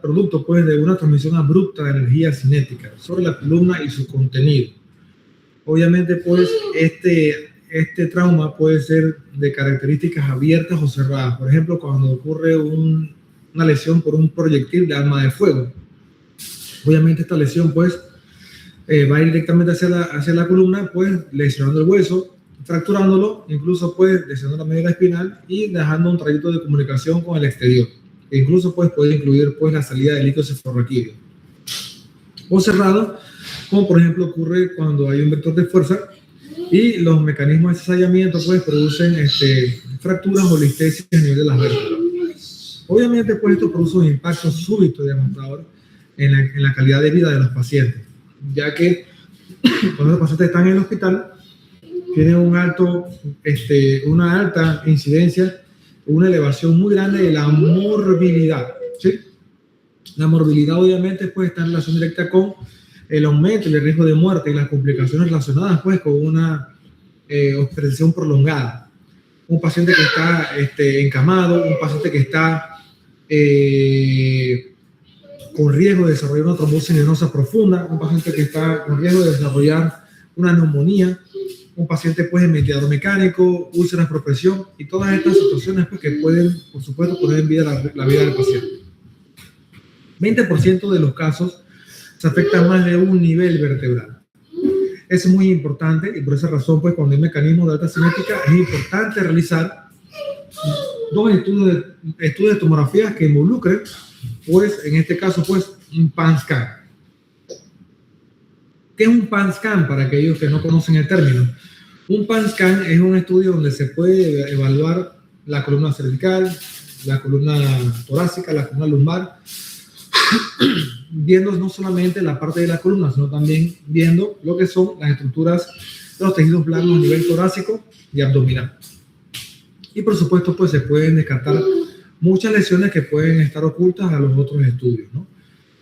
producto pues, de una transmisión abrupta de energía cinética sobre la columna y su contenido. Obviamente, pues, este trauma puede ser de características abiertas o cerradas. Por ejemplo, cuando ocurre una lesión por un proyectil de arma de fuego. Obviamente, esta lesión, pues, va a ir directamente hacia la columna, pues, lesionando el hueso, fracturándolo, incluso, pues, lesionando la médula espinal y dejando un trayecto de comunicación con el exterior. E incluso, pues, puede incluir, pues, la salida de líquido cefalorraquídeo. O cerrado, como por ejemplo ocurre cuando hay un vector de fuerza y los mecanismos de cizallamiento pues producen fracturas o listesis a nivel de las vértebras. Obviamente pues esto produce un impacto súbito y devastador en la calidad de vida de los pacientes, ya que cuando los pacientes están en el hospital tienen una alta incidencia, una elevación muy grande de la morbilidad, ¿sí? La morbilidad obviamente pues está en relación directa con el aumento y el riesgo de muerte y las complicaciones relacionadas pues con una hospitalización prolongada. Un paciente que está encamado, un paciente que está con riesgo de desarrollar una trombosis venosa profunda, un paciente que está con riesgo de desarrollar una neumonía, un paciente pues en ventilador mecánico, úlceras por presión y todas estas situaciones pues que pueden, por supuesto, poner en vida la vida del paciente. 20% de los casos se afecta más de un nivel vertebral. Es muy importante y por esa razón, pues, cuando hay mecanismos de alta cinética, es importante realizar dos estudios de tomografías que involucren, pues, en este caso, pues, un PAN-SCAN. ¿Qué es un PAN-SCAN para aquellos que no conocen el término? Un PAN-SCAN es un estudio donde se puede evaluar la columna cervical, la columna torácica, la columna lumbar, viendo no solamente la parte de la columna, sino también viendo lo que son las estructuras de los tejidos blandos a nivel torácico y abdominal. Y por supuesto, pues se pueden descartar muchas lesiones que pueden estar ocultas a los otros estudios, ¿no?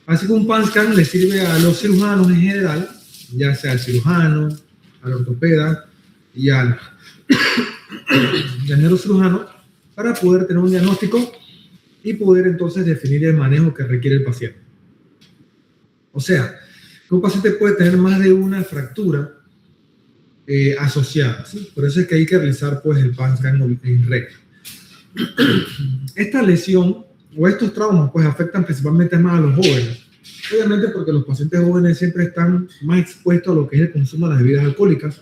Así que un PAN-SCAN le sirve a los cirujanos en general, ya sea al cirujano, al ortopeda y al neurocirujano, para poder tener un diagnóstico y poder entonces definir el manejo que requiere el paciente. O sea, que un paciente puede tener más de una fractura asociada, ¿sí? Por eso es que hay que realizar pues el PAN-SCAN en regla. Esta lesión o estos traumas pues afectan principalmente más a los jóvenes. Obviamente porque los pacientes jóvenes siempre están más expuestos a lo que es el consumo de las bebidas alcohólicas.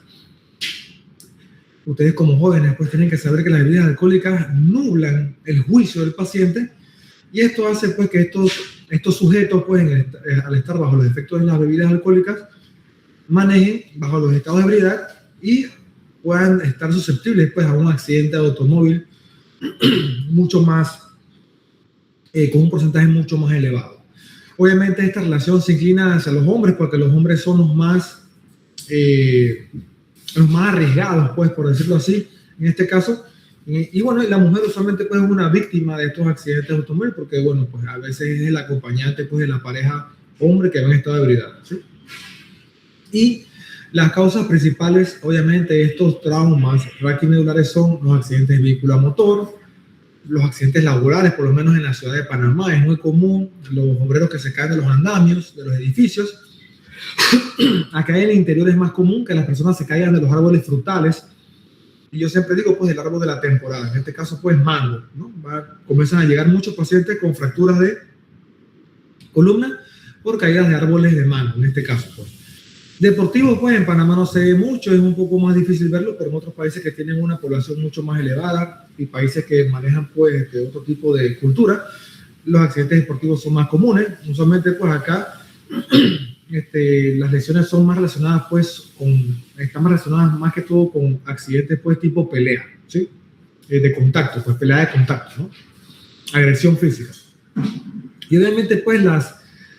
Ustedes como jóvenes pues tienen que saber que las bebidas alcohólicas nublan el juicio del paciente y esto hace pues que estos sujetos pues al estar bajo los efectos de las bebidas alcohólicas manejen bajo los estados de ebriedad y puedan estar susceptibles pues a un accidente de automóvil mucho más con un porcentaje mucho más elevado. Obviamente esta relación se inclina hacia los hombres porque los hombres son los más arriesgados, pues, por decirlo así, en este caso. Y bueno, la mujer usualmente pues, es una víctima de estos accidentes de automóvil porque, bueno, pues a veces es el acompañante pues, de la pareja hombre que va en estado de ebriedad, ¿sí? Y las causas principales, obviamente, de estos traumas raquimedulares son los accidentes de vehículo a motor, los accidentes laborales, por lo menos en la ciudad de Panamá, es muy común, los obreros que se caen de los andamios, de los edificios. Acá en el interior es más común que las personas se caigan de los árboles frutales. Y yo siempre digo, pues, el árbol de la temporada, en este caso, pues, mango, ¿no? Comienzan a llegar muchos pacientes con fracturas de columna por caídas de árboles de mango, en este caso, pues. Deportivo, pues, en Panamá no se ve mucho, es un poco más difícil verlo, pero en otros países que tienen una población mucho más elevada y países que manejan, pues, otro tipo de cultura, los accidentes deportivos son más comunes. Usualmente, pues, acá las lesiones son más relacionadas, pues, están más relacionadas más que todo con accidentes, pues, tipo pelea, ¿sí? De contacto, pues, pelea de contacto, ¿no? Agresión física. Y obviamente, pues, las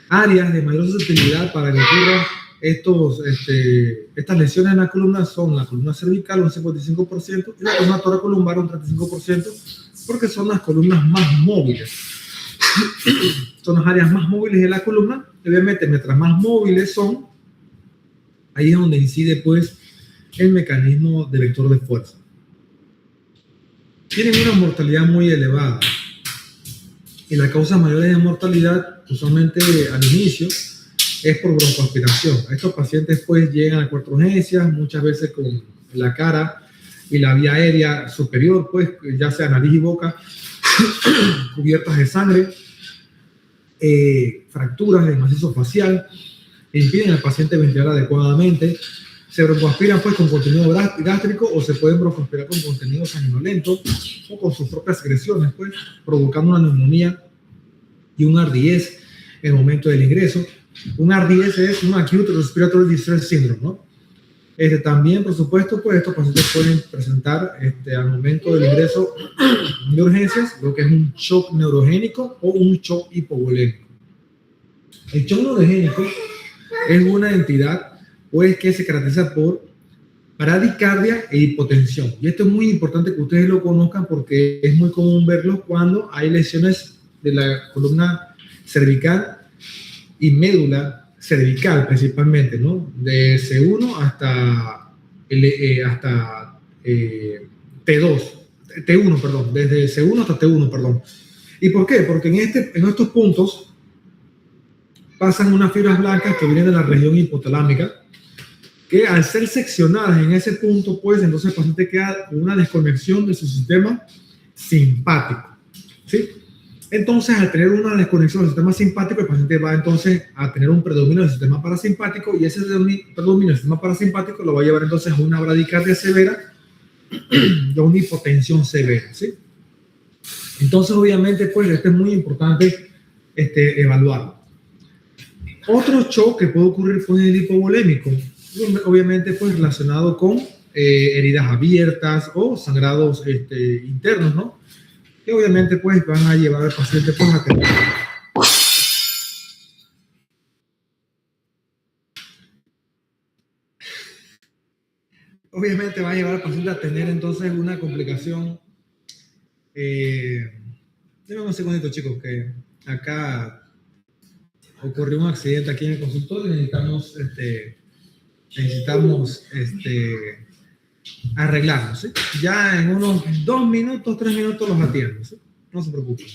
áreas de mayor susceptibilidad para que ocurran estas lesiones en la columna son la columna cervical, un 55%, y la columna toracolumbar, un 35%, porque son las columnas más móviles. Son las áreas más móviles de la columna. Obviamente, mientras más móviles son, ahí es donde incide, pues, el mecanismo de vector de fuerza. Tienen una mortalidad muy elevada. Y la causa mayor de mortalidad, usualmente al inicio, es por broncoaspiración. Estos pacientes pues llegan a cuatro urgencias, muchas veces con la cara y la vía aérea superior, pues ya sea nariz y boca, cubiertas de sangre, fracturas de macizo facial, impiden al paciente ventilar adecuadamente. Se broncoaspiran pues con contenido gástrico o se pueden broncoaspirar con contenido sanguinolento o con sus propias secreciones, pues provocando una neumonía y un ardidez en el momento del ingreso. Un ardidez es un acute respiratory distress syndrome, ¿no? También, por supuesto, pues estos pacientes pueden presentar al momento del ingreso de urgencias lo que es un shock neurogénico o un shock hipovolémico. El shock neurogénico es una entidad pues, que se caracteriza por bradicardia e hipotensión. Y esto es muy importante que ustedes lo conozcan porque es muy común verlo cuando hay lesiones de la columna cervical y médula cervical principalmente, ¿no? De C1 hasta T2, T1, perdón, desde C1 hasta T1, perdón. ¿Y por qué? Porque en estos puntos pasan unas fibras blancas que vienen de la región hipotalámica, que al ser seccionadas en ese punto, pues entonces el paciente queda con una desconexión de su sistema simpático, ¿sí? Entonces, al tener una desconexión del sistema simpático, el paciente va entonces a tener un predominio del sistema parasimpático y ese predominio del sistema parasimpático lo va a llevar entonces a una bradicardia severa y a una hipotensión severa, ¿sí? Entonces, obviamente, pues esto es muy importante evaluarlo. Otro shock que puede ocurrir con el hipovolémico, obviamente, pues relacionado con heridas abiertas o sangrados internos, ¿no? Que obviamente pues van a llevar al paciente pues a tener obviamente va a llevar al paciente a tener entonces una complicación. Déjenme un segundito, chicos, que acá ocurrió un accidente aquí en el consultorio y necesitamos arreglarlo, ¿sí? Ya en unos 2 minutos, 3 minutos los atiendo, ¿sí? No se preocupen.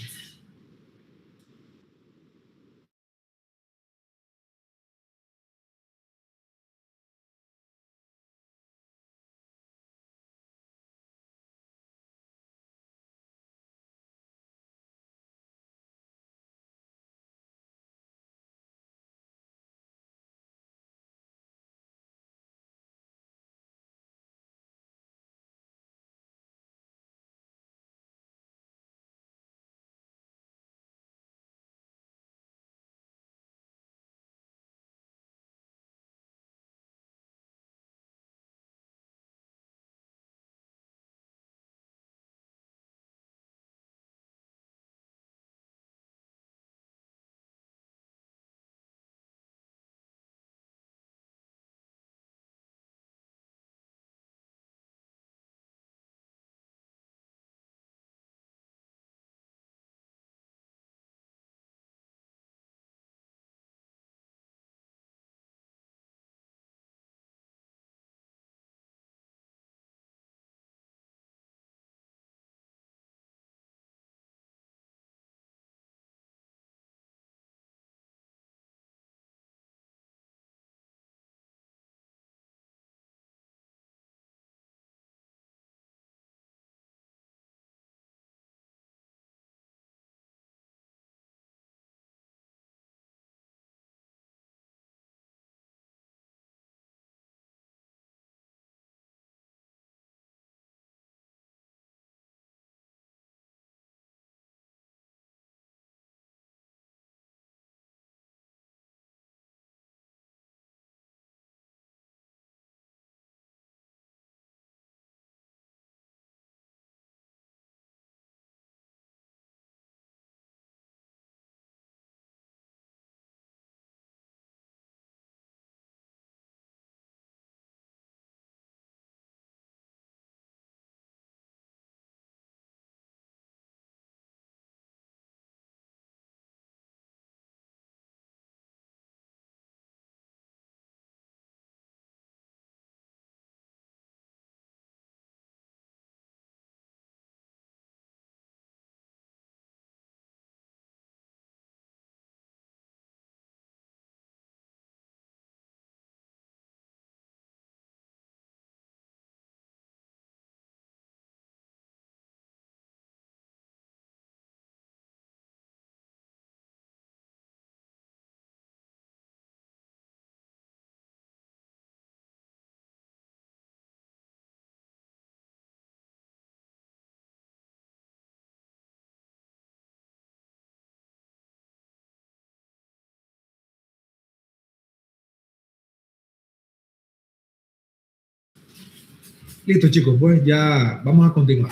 Listo, chicos, pues ya vamos a continuar.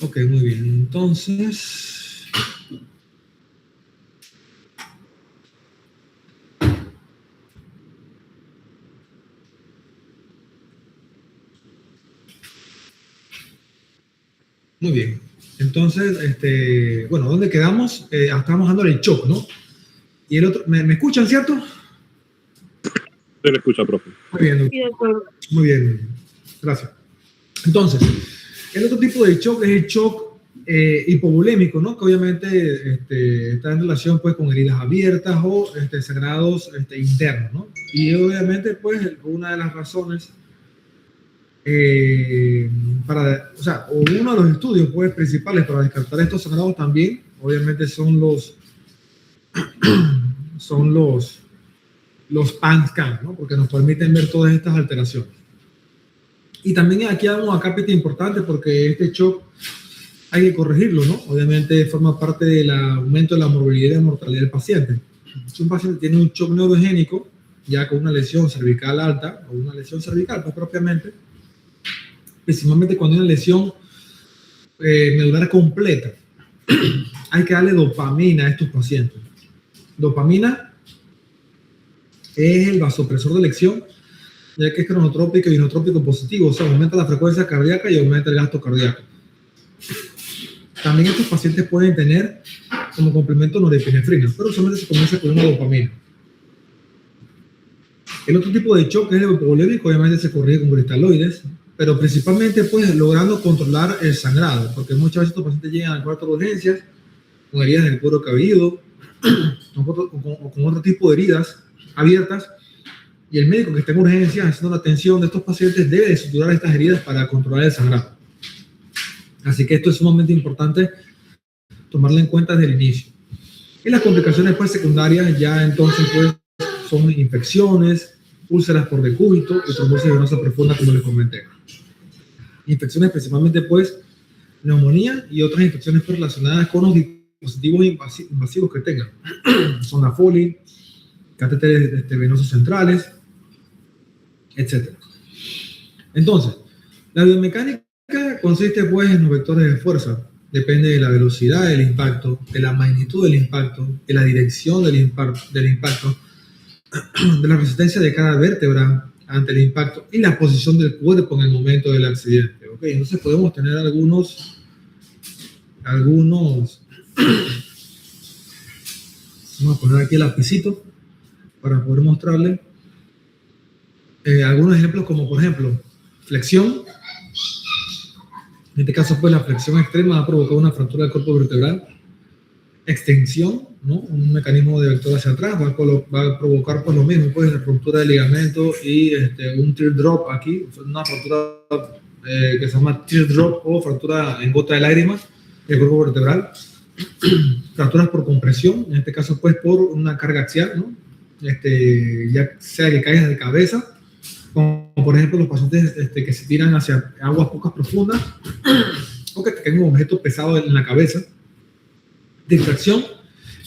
Ok, muy bien. Entonces, muy bien. Entonces, bueno, ¿dónde quedamos? Estábamos dando el shock, ¿no? Y el otro, ¿me escuchan, cierto? Se le escucha, profe. Muy bien, muy bien. Gracias. Entonces, el otro tipo de shock es el shock hipovolémico, ¿no? Que obviamente está en relación pues con heridas abiertas o sangrados internos, ¿no? Y obviamente pues una de las razones o uno de los estudios pues principales para descartar estos sangrados también, obviamente son los PAN scan, ¿no? Porque nos permiten ver todas estas alteraciones. Y también aquí hay un acápite importante porque este shock hay que corregirlo, ¿no? Obviamente forma parte del aumento de la morbilidad y la mortalidad del paciente. Si un paciente tiene un shock neurogénico, ya con una lesión cervical alta, o una lesión cervical, pues propiamente, principalmente cuando hay una lesión medular completa, hay que darle dopamina a estos pacientes. Dopamina es el vasopresor de elección, ya que es cronotrópico y inotrópico positivo, o sea, aumenta la frecuencia cardíaca y aumenta el gasto cardíaco. También estos pacientes pueden tener como complemento norepinefrina, pero solamente se comienza con una dopamina. El otro tipo de shock es el hipovolémico, obviamente se corrige con cristaloides, pero principalmente pues logrando controlar el sangrado, porque muchas veces estos pacientes llegan al cuarto de urgencias con heridas del cuero cabelludo o con otro tipo de heridas abiertas, y el médico que está en urgencias haciendo la atención de estos pacientes debe de suturar estas heridas para controlar el sangrado. Así que esto es sumamente importante tomarlo en cuenta desde el inicio. Y las complicaciones pues secundarias ya entonces pues son infecciones, úlceras por decúbito y trombosis venosa profunda, como les comenté. Infecciones principalmente pues neumonía y otras infecciones pues, relacionadas con los dispositivos invasivos que tengan. Sonda Foley, catéteres venosos centrales, etc. Entonces, la biomecánica consiste pues en los vectores de fuerza. Depende de la velocidad del impacto, de la magnitud del impacto, de la dirección del impacto, de la resistencia de cada vértebra ante el impacto y la posición del cuerpo en el momento del accidente. ¿Okay? Entonces podemos tener algunos vamos a poner aquí el lapicito para poder mostrarle algunos ejemplos, como por ejemplo flexión. En este caso pues la flexión extrema va a provocar una fractura del cuerpo vertebral. Extensión, ¿no? Un mecanismo de vector hacia atrás va a provocar pues lo mismo, pues la ruptura del ligamento y un teardrop aquí, una fractura que se llama teardrop o fractura en gota de lágrima del cuerpo vertebral. Fracturas por compresión, en este caso pues por una carga axial, ¿no? Ya sea que caigas de cabeza, como por ejemplo los pacientes que se tiran hacia aguas pocas profundas o que te caen un objeto pesado en la cabeza. Distracción,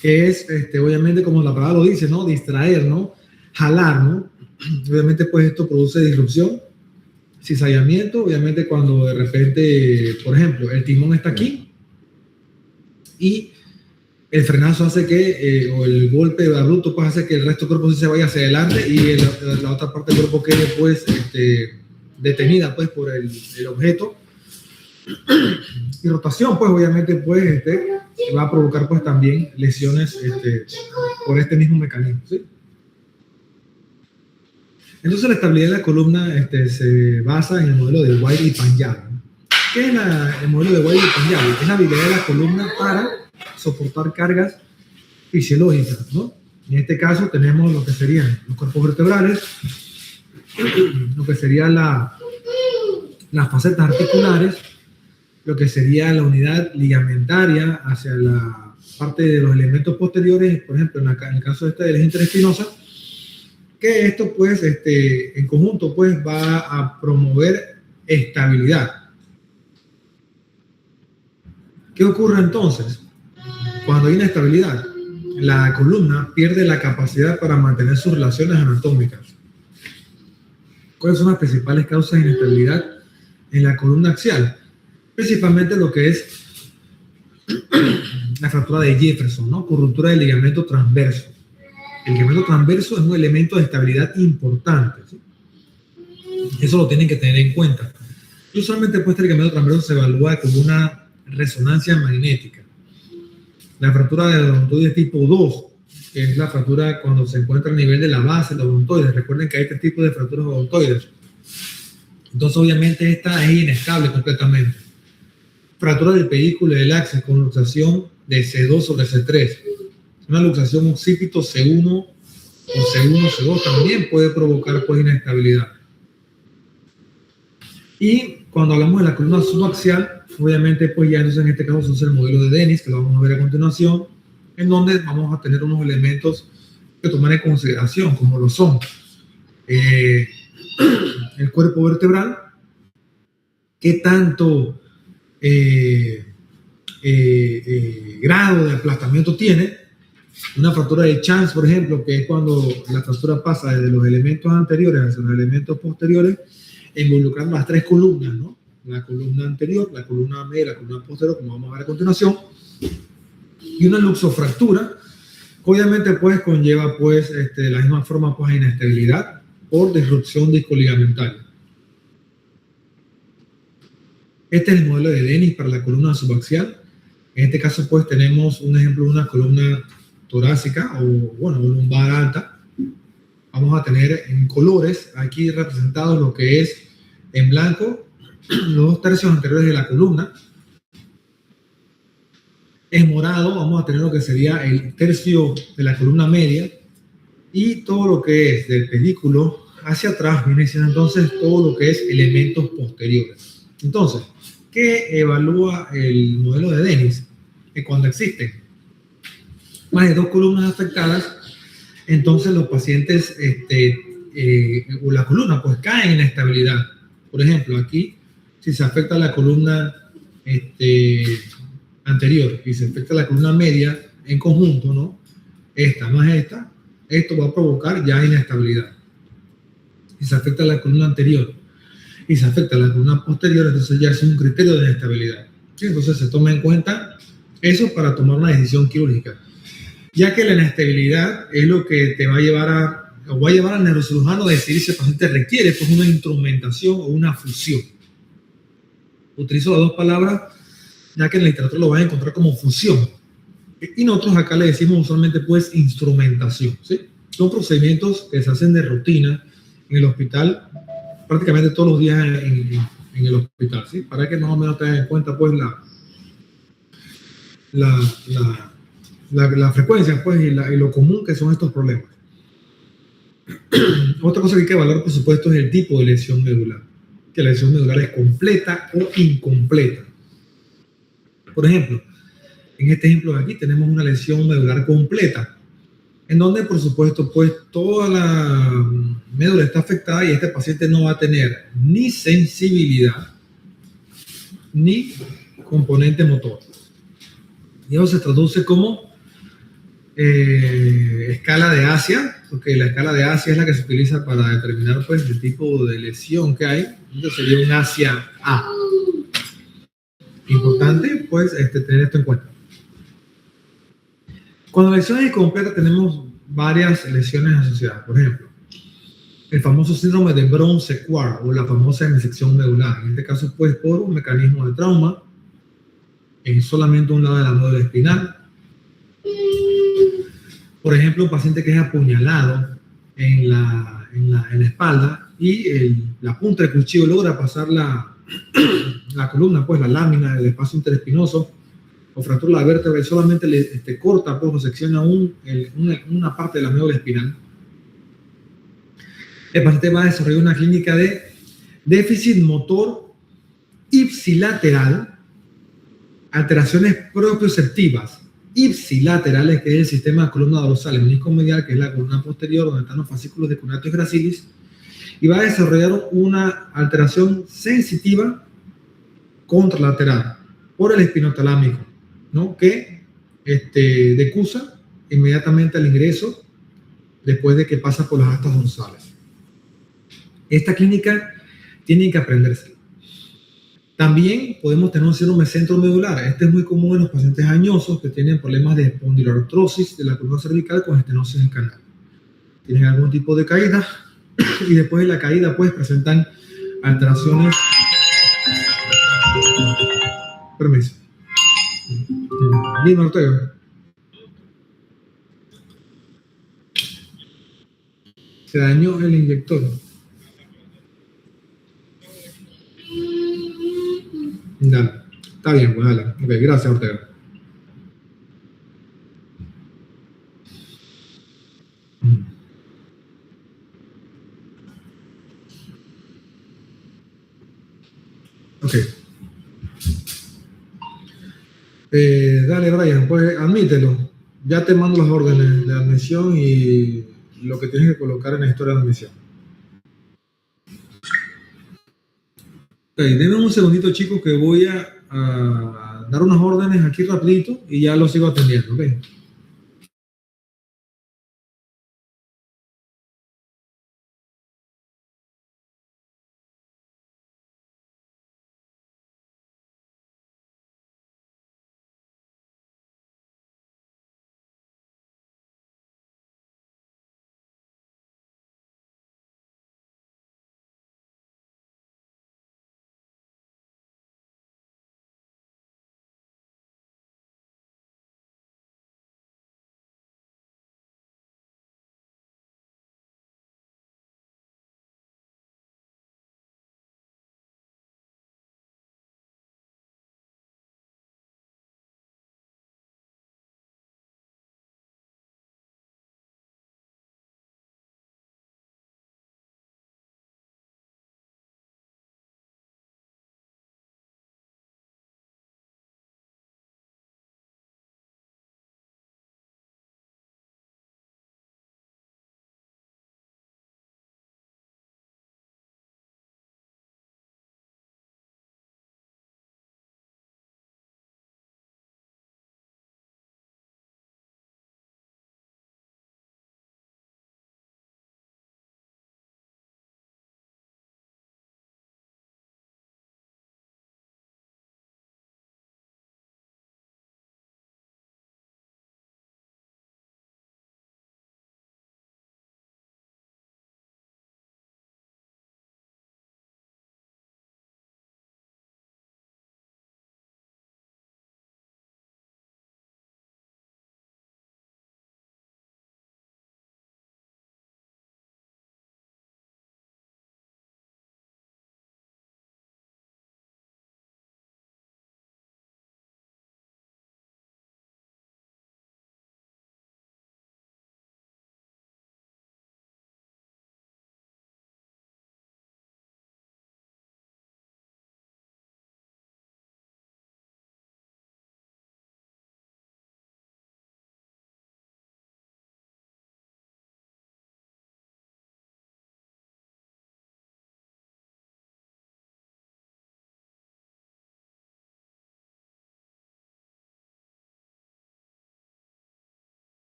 que es obviamente como la palabra lo dice, ¿no? Distraer, ¿no? Jalar, ¿no? Obviamente pues esto produce disrupción. Cizallamiento, obviamente cuando de repente, por ejemplo, el timón está aquí y el frenazo hace que, o el golpe abrupto pues hace que el resto del cuerpo se vaya hacia adelante y la otra parte del cuerpo quede pues detenida pues por el objeto. Y rotación pues obviamente pues va a provocar pues también lesiones por este mismo mecanismo, ¿sí? Entonces la estabilidad de la columna se basa en el modelo de White y Panjabi. ¿Qué es el modelo de White y Panjabi? Es la habilidad de la columna para soportar cargas fisiológicas, ¿no? En este caso tenemos lo que serían los cuerpos vertebrales, lo que serían las facetas articulares, lo que sería la unidad ligamentaria hacia la parte de los elementos posteriores, por ejemplo, en el caso de la interespinosa, que esto pues en conjunto pues va a promover estabilidad. ¿Qué ocurre entonces cuando hay inestabilidad? la columna pierde la capacidad para mantener sus relaciones anatómicas. ¿Cuáles son las principales causas de inestabilidad en la columna axial? Principalmente lo que es la fractura de Jefferson, ¿no? Con ruptura del ligamento transverso. El ligamento transverso es un elemento de estabilidad importante, ¿sí? Eso lo tienen que tener en cuenta. Y usualmente pues, el ligamento transverso se evalúa con una resonancia magnética. La fractura de odontoides tipo 2, que es la fractura cuando se encuentra a nivel de la base de los odontoides. Recuerden que hay tres tipos de fracturas odontoides. Entonces, obviamente, esta es inestable completamente. Fractura del pedículo y del axis con luxación de C2 sobre C3. Una luxación occipito C1 o C1, C2 también puede provocar pues, inestabilidad. Y cuando hablamos de la columna subaxial, obviamente, pues ya entonces en este caso se usa el modelo de Dennis, que lo vamos a ver a continuación, en donde vamos a tener unos elementos que tomar en consideración, como lo son el cuerpo vertebral, qué tanto grado de aplastamiento tiene. Una fractura de Chance, por ejemplo, que es cuando la fractura pasa desde los elementos anteriores hacia los elementos posteriores, involucrando las tres columnas, ¿no? La columna anterior, la columna media, la columna posterior, como vamos a ver a continuación, y una luxofractura, que obviamente pues conlleva pues de la misma forma pues inestabilidad por disrupción discoligamental. Este es el modelo de Dennis para la columna subaxial. En este caso pues tenemos un ejemplo de una columna torácica o bueno, lumbar alta. Vamos a tener en colores aquí representados lo que es en blanco los 2 tercios anteriores de la columna. En morado vamos a tener lo que sería el tercio de la columna media, y todo lo que es del pedículo hacia atrás viene siendo entonces todo lo que es elementos posteriores. Entonces, ¿qué evalúa el modelo de Dennis? Que cuando existen más de 2 columnas afectadas, entonces los pacientes o la columna pues cae en inestabilidad. Por ejemplo, aquí, si se afecta la columna anterior y se afecta la columna media en conjunto, ¿no? Esta más esta, esto va a provocar ya inestabilidad. Si se afecta la columna anterior y se afecta la columna posterior, entonces ya es un criterio de inestabilidad. ¿Sí? Entonces se toma en cuenta eso para tomar una decisión quirúrgica, ya que la inestabilidad es lo que te va a llevar al neurocirujano a decidir si el paciente requiere pues, una instrumentación o una fusión. Utilizo las 2 palabras, ya que en la literatura lo van a encontrar como fusión. Y nosotros acá le decimos usualmente pues instrumentación, ¿sí? Son procedimientos que se hacen de rutina en el hospital, prácticamente todos los días en el hospital, ¿sí? Para que más o menos tengan en cuenta pues la frecuencia pues, y lo común que son estos problemas. Otra cosa que hay que evaluar, por supuesto, es el tipo de lesión medular. Que la lesión medular es completa o incompleta. Por ejemplo, en este ejemplo de aquí tenemos una lesión medular completa, en donde, por supuesto, pues toda la médula está afectada y este paciente no va a tener ni sensibilidad ni componente motor. Y eso se traduce como escala de Asia, porque la escala de Asia es la que se utiliza para determinar pues, el tipo de lesión que hay. Entonces sería un Asia A. Importante pues tener esto en cuenta. Cuando la lesión es incompleta tenemos varias lesiones asociadas. Por ejemplo, el famoso síndrome de Brown-Séquard o la famosa disección medular. En este caso pues por un mecanismo de trauma en solamente un lado de la médula espinal. Por ejemplo, un paciente que es apuñalado en la espalda y la punta del cuchillo logra pasar la columna, pues la lámina del espacio interespinoso, o fractura la vértebra y solamente le corta pues, o secciona una parte de la médula espinal. El paciente va a desarrollar una clínica de déficit motor ipsilateral, alteraciones propioceptivas ipsilaterales, que es el sistema de columna dorsal, el menisco medial, que es la columna posterior, donde están los fascículos de cunatus gracilis, y va a desarrollar una alteración sensitiva contralateral por el espinotalámico, ¿no? Que decusa inmediatamente al ingreso, después de que pasa por las Astas González. Esta clínica tienen que aprenderse. También podemos tener un síndrome centromedular. Este es muy común en los pacientes añosos que tienen problemas de espondiloartrosis de la columna cervical con estenosis del canal. Tienen algún tipo de caída y después de la caída pues presentan alteraciones. Permiso. Dime, Ortega. Se dañó el inyector. Dale. Está bien, pues dale. Ok, gracias, Ortega. Ok. Dale, Brian, pues admítelo. Ya te mando las órdenes de admisión y lo que tienes que colocar en la historia de admisión. Ok, denme un segundito, chicos, que voy a dar unas órdenes aquí rapidito y ya lo sigo atendiendo, ¿ok?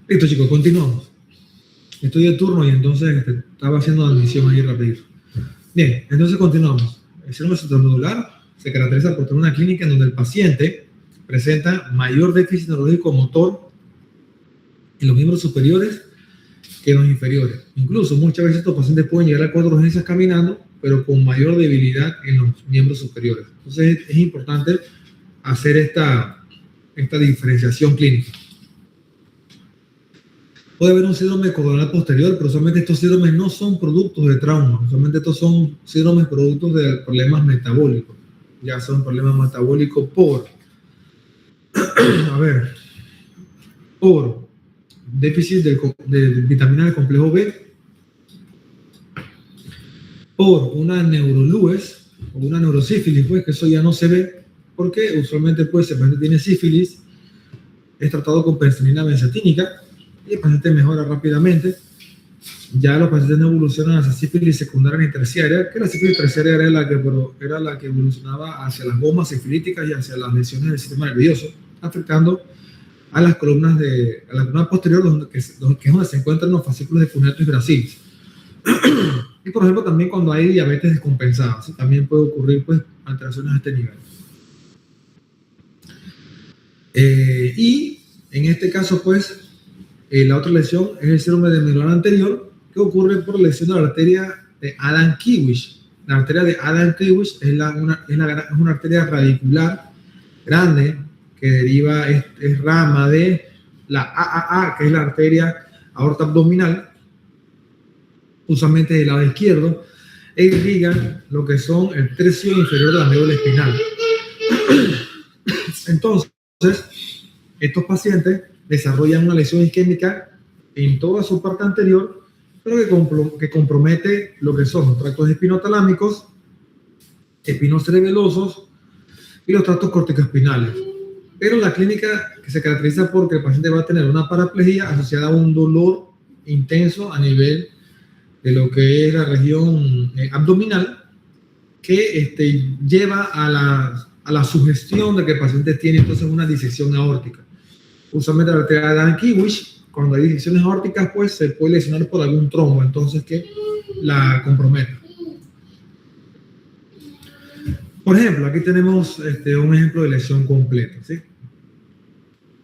Listo, chicos, continuamos. Estoy de turno y entonces estaba haciendo admisión ahí rapidito. Bien, entonces continuamos. El síndrome centromedular se caracteriza por tener una clínica en donde el paciente presenta mayor déficit neurológico motor en los miembros superiores que en los inferiores. Incluso muchas veces estos pacientes pueden llegar a 4 urgencias caminando, pero con mayor debilidad en los miembros superiores. Entonces es importante hacer esta diferenciación clínica. Puede haber un síndrome coronal posterior, pero usualmente estos síndromes no son productos de trauma, usualmente estos son síndromes productos de problemas metabólicos. Ya son problemas metabólicos por déficit de vitamina del complejo B, por una neurolues o una neurosífilis, pues que eso ya no se ve, porque usualmente pues el paciente tiene sífilis, es tratado con penicilina benzatínica y el paciente mejora rápidamente. Ya los pacientes no evolucionan hacia sífilis secundaria ni terciaria, que la sífilis terciaria era la que evolucionaba hacia las gomas sifilíticas y hacia las lesiones del sistema nervioso, afectando a las columnas a la columna posterior, que es donde se encuentran los fascículos de Cuneatus y Gracilis. Y por ejemplo, también cuando hay diabetes descompensada, ¿sí? También puede ocurrir pues alteraciones a este nivel. Y en este caso, pues, la otra lesión es el síndrome de medular anterior, que ocurre por lesión de la arteria de Adam-Kiewicz. La arteria de Adam-Kiewicz es una arteria radicular grande que deriva, es rama de la AAA, que es la arteria aorta abdominal, usualmente del lado izquierdo, e irrigan lo que son el tercio inferior de la médula espinal. Entonces, estos pacientes desarrollan una lesión isquémica en toda su parte anterior, pero que compromete lo que son los tractos espinotalámicos, espinocerebelosos y los tractos corticoespinales. Pero la clínica que se caracteriza porque el paciente va a tener una paraplegia asociada a un dolor intenso a nivel de lo que es la región abdominal, que lleva a la sugestión de que el paciente tiene entonces una disección aórtica. Usualmente la arteria de Adam-Kiewicz, cuando hay disecciones aórticas, pues se puede lesionar por algún trombo, entonces que la compromete. Por ejemplo, aquí tenemos un ejemplo de lesión completa, ¿sí?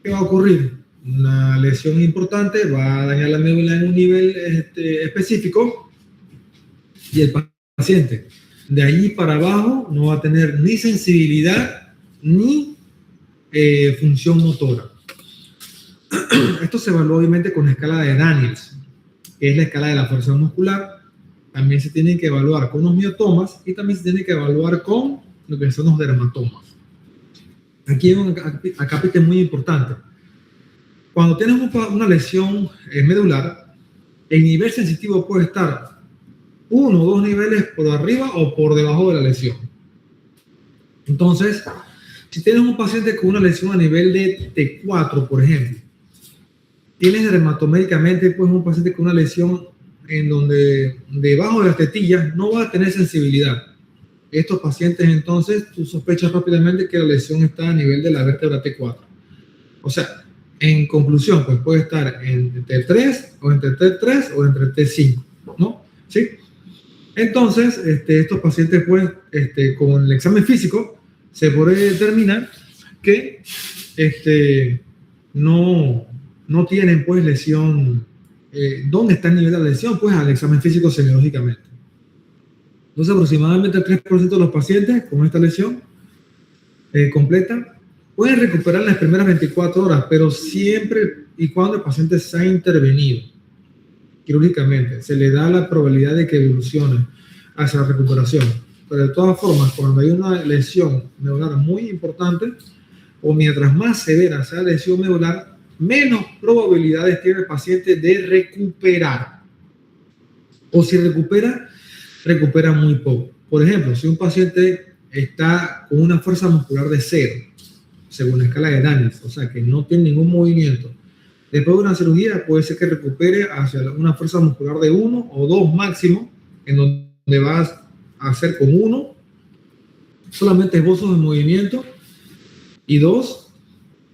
¿Qué va a ocurrir? Una lesión importante va a dañar la médula en un nivel específico y el paciente de allí para abajo no va a tener ni sensibilidad ni función motora. Esto se evalúa obviamente con la escala de Daniels, que es la escala de la fuerza muscular. También se tienen que evaluar con los miotomas y también se tiene que evaluar con lo que son los dermatomas. Aquí hay un acápite muy importante. Cuando tienes una lesión medular, el nivel sensitivo puede estar 1 o 2 niveles por arriba o por debajo de la lesión. Entonces, si tienes un paciente con una lesión a nivel de T4, por ejemplo, tienes dermatomédicamente pues un paciente con una lesión en donde debajo de las tetillas no va a tener sensibilidad. Estos pacientes entonces tú sospechas rápidamente que la lesión está a nivel de la vértebra T4. O sea, en conclusión, pues puede estar entre T3 o entre T3 o entre T5, ¿no? ¿Sí? Entonces, estos pacientes pues con el examen físico se puede determinar que no tienen pues lesión. ¿Dónde está el nivel de la lesión? Pues al examen físico semiológicamente. Entonces aproximadamente el 3% de los pacientes con esta lesión completa pueden recuperar en las primeras 24 horas, pero siempre y cuando el paciente se ha intervenido quirúrgicamente, se le da la probabilidad de que evolucione hacia la recuperación. Pero de todas formas, cuando hay una lesión medular muy importante, o mientras más severa sea la lesión medular, menos probabilidades tiene el paciente de recuperar. O si recupera muy poco. Por ejemplo, si un paciente está con una fuerza muscular de 0, según la escala de Daniels, o sea que no tiene ningún movimiento, después de una cirugía puede ser que recupere hacia una fuerza muscular de 1 o 2 máximo, en donde vas a hacer con 1 solamente esbozos de movimiento y 2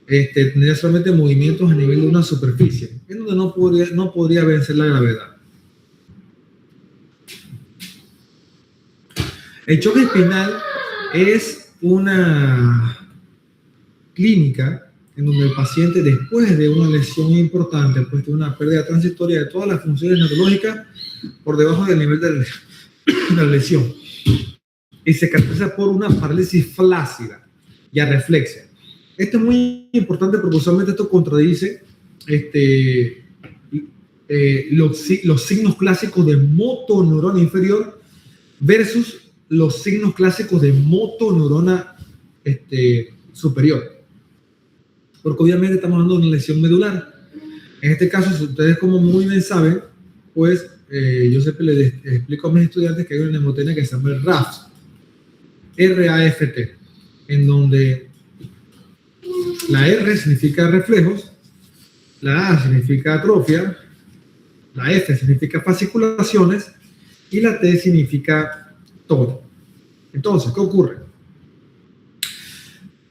tendría solamente movimientos a nivel de una superficie, en donde no podría vencer la gravedad. El choque espinal es una clínica en donde el paciente, después de una lesión importante, después de una pérdida transitoria de todas las funciones neurológicas por debajo del nivel de la lesión, y se caracteriza por una parálisis flácida y arreflexia. Esto es muy importante porque usualmente esto contradice los signos clásicos de motoneurona inferior versus los signos clásicos de motoneurona superior. Porque obviamente estamos hablando de una lesión medular. En este caso, si ustedes como muy bien saben, pues yo siempre les explico a mis estudiantes que hay una mnemotecnia que se llama RAFT, R-A-F-T, en donde la R significa reflejos, la A significa atrofia, la F significa fasciculaciones y la T significa todo. Entonces, ¿qué ocurre?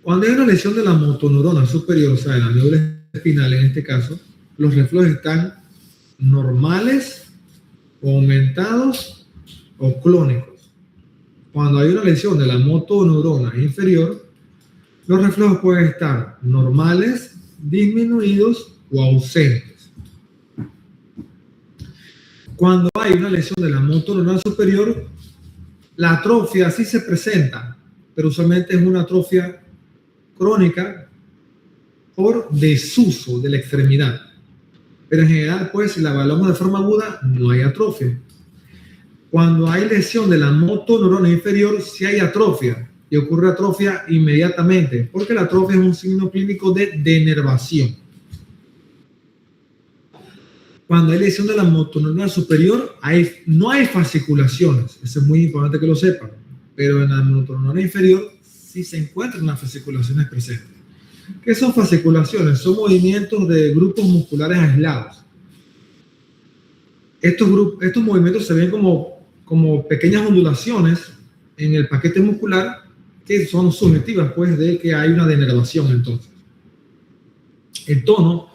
Cuando hay una lesión de la motoneurona superior, o sea, de la médula espinal en este caso, los reflejos están normales, o aumentados o clónicos. Cuando hay una lesión de la motoneurona inferior, los reflejos pueden estar normales, disminuidos o ausentes. Cuando hay una lesión de la motoneurona superior, la atrofia sí se presenta, pero usualmente es una atrofia crónica por desuso de la extremidad. Pero en general, pues, si la evaluamos de forma aguda, no hay atrofia. Cuando hay lesión de la motoneurona inferior, sí hay atrofia, y ocurre atrofia inmediatamente, porque la atrofia es un signo clínico de denervación. Cuando hay lesión de la motoneurona superior, no hay fasciculaciones. Eso es muy importante que lo sepan. Pero en la motoneurona inferior sí se encuentran las fasciculaciones presentes. ¿Qué son fasciculaciones? Son movimientos de grupos musculares aislados. Estos movimientos se ven como pequeñas ondulaciones en el paquete muscular que son subjetivas, pues, de que hay una denervación. Entonces, el tono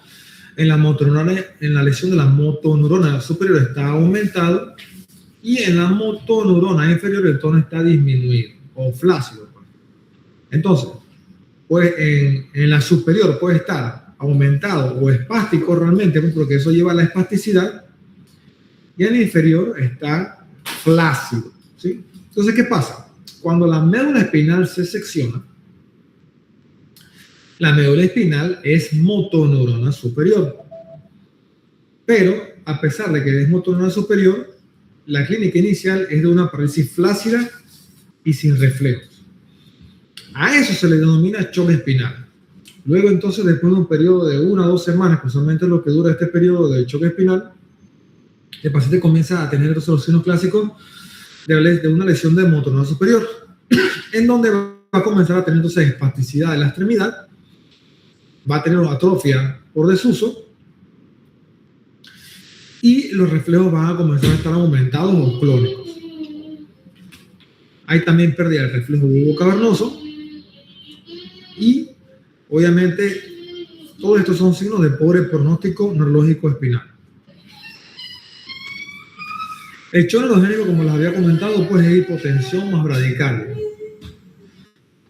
en la lesión de la motoneurona superior está aumentado y en la motoneurona inferior el tono está disminuido o flácido. Entonces, pues en la superior puede estar aumentado o espástico realmente, porque eso lleva a la espasticidad, y en la inferior está flácido, ¿sí? Entonces, ¿qué pasa? Cuando la médula espinal se secciona, la médula espinal es motoneurona superior, pero a pesar de que es motoneurona superior, la clínica inicial es de una parálisis flácida y sin reflejos. A eso se le denomina choque espinal. Luego, entonces, después de un periodo de 1 a 2 semanas, usualmente lo que dura este periodo de choque espinal, el paciente comienza a tener entonces los signos clásicos de una lesión de motoneurona superior, en donde va a comenzar a tener entonces espasticidad de la extremidad, va a tener atrofia por desuso, y los reflejos van a comenzar a estar aumentados o clónicos. Hay también pérdida del reflejo bulbo cavernoso. Y, obviamente, todos estos son signos de pobre pronóstico neurológico espinal. El choque neurogénico, como les había comentado, pues es hipotensión más bradicardia.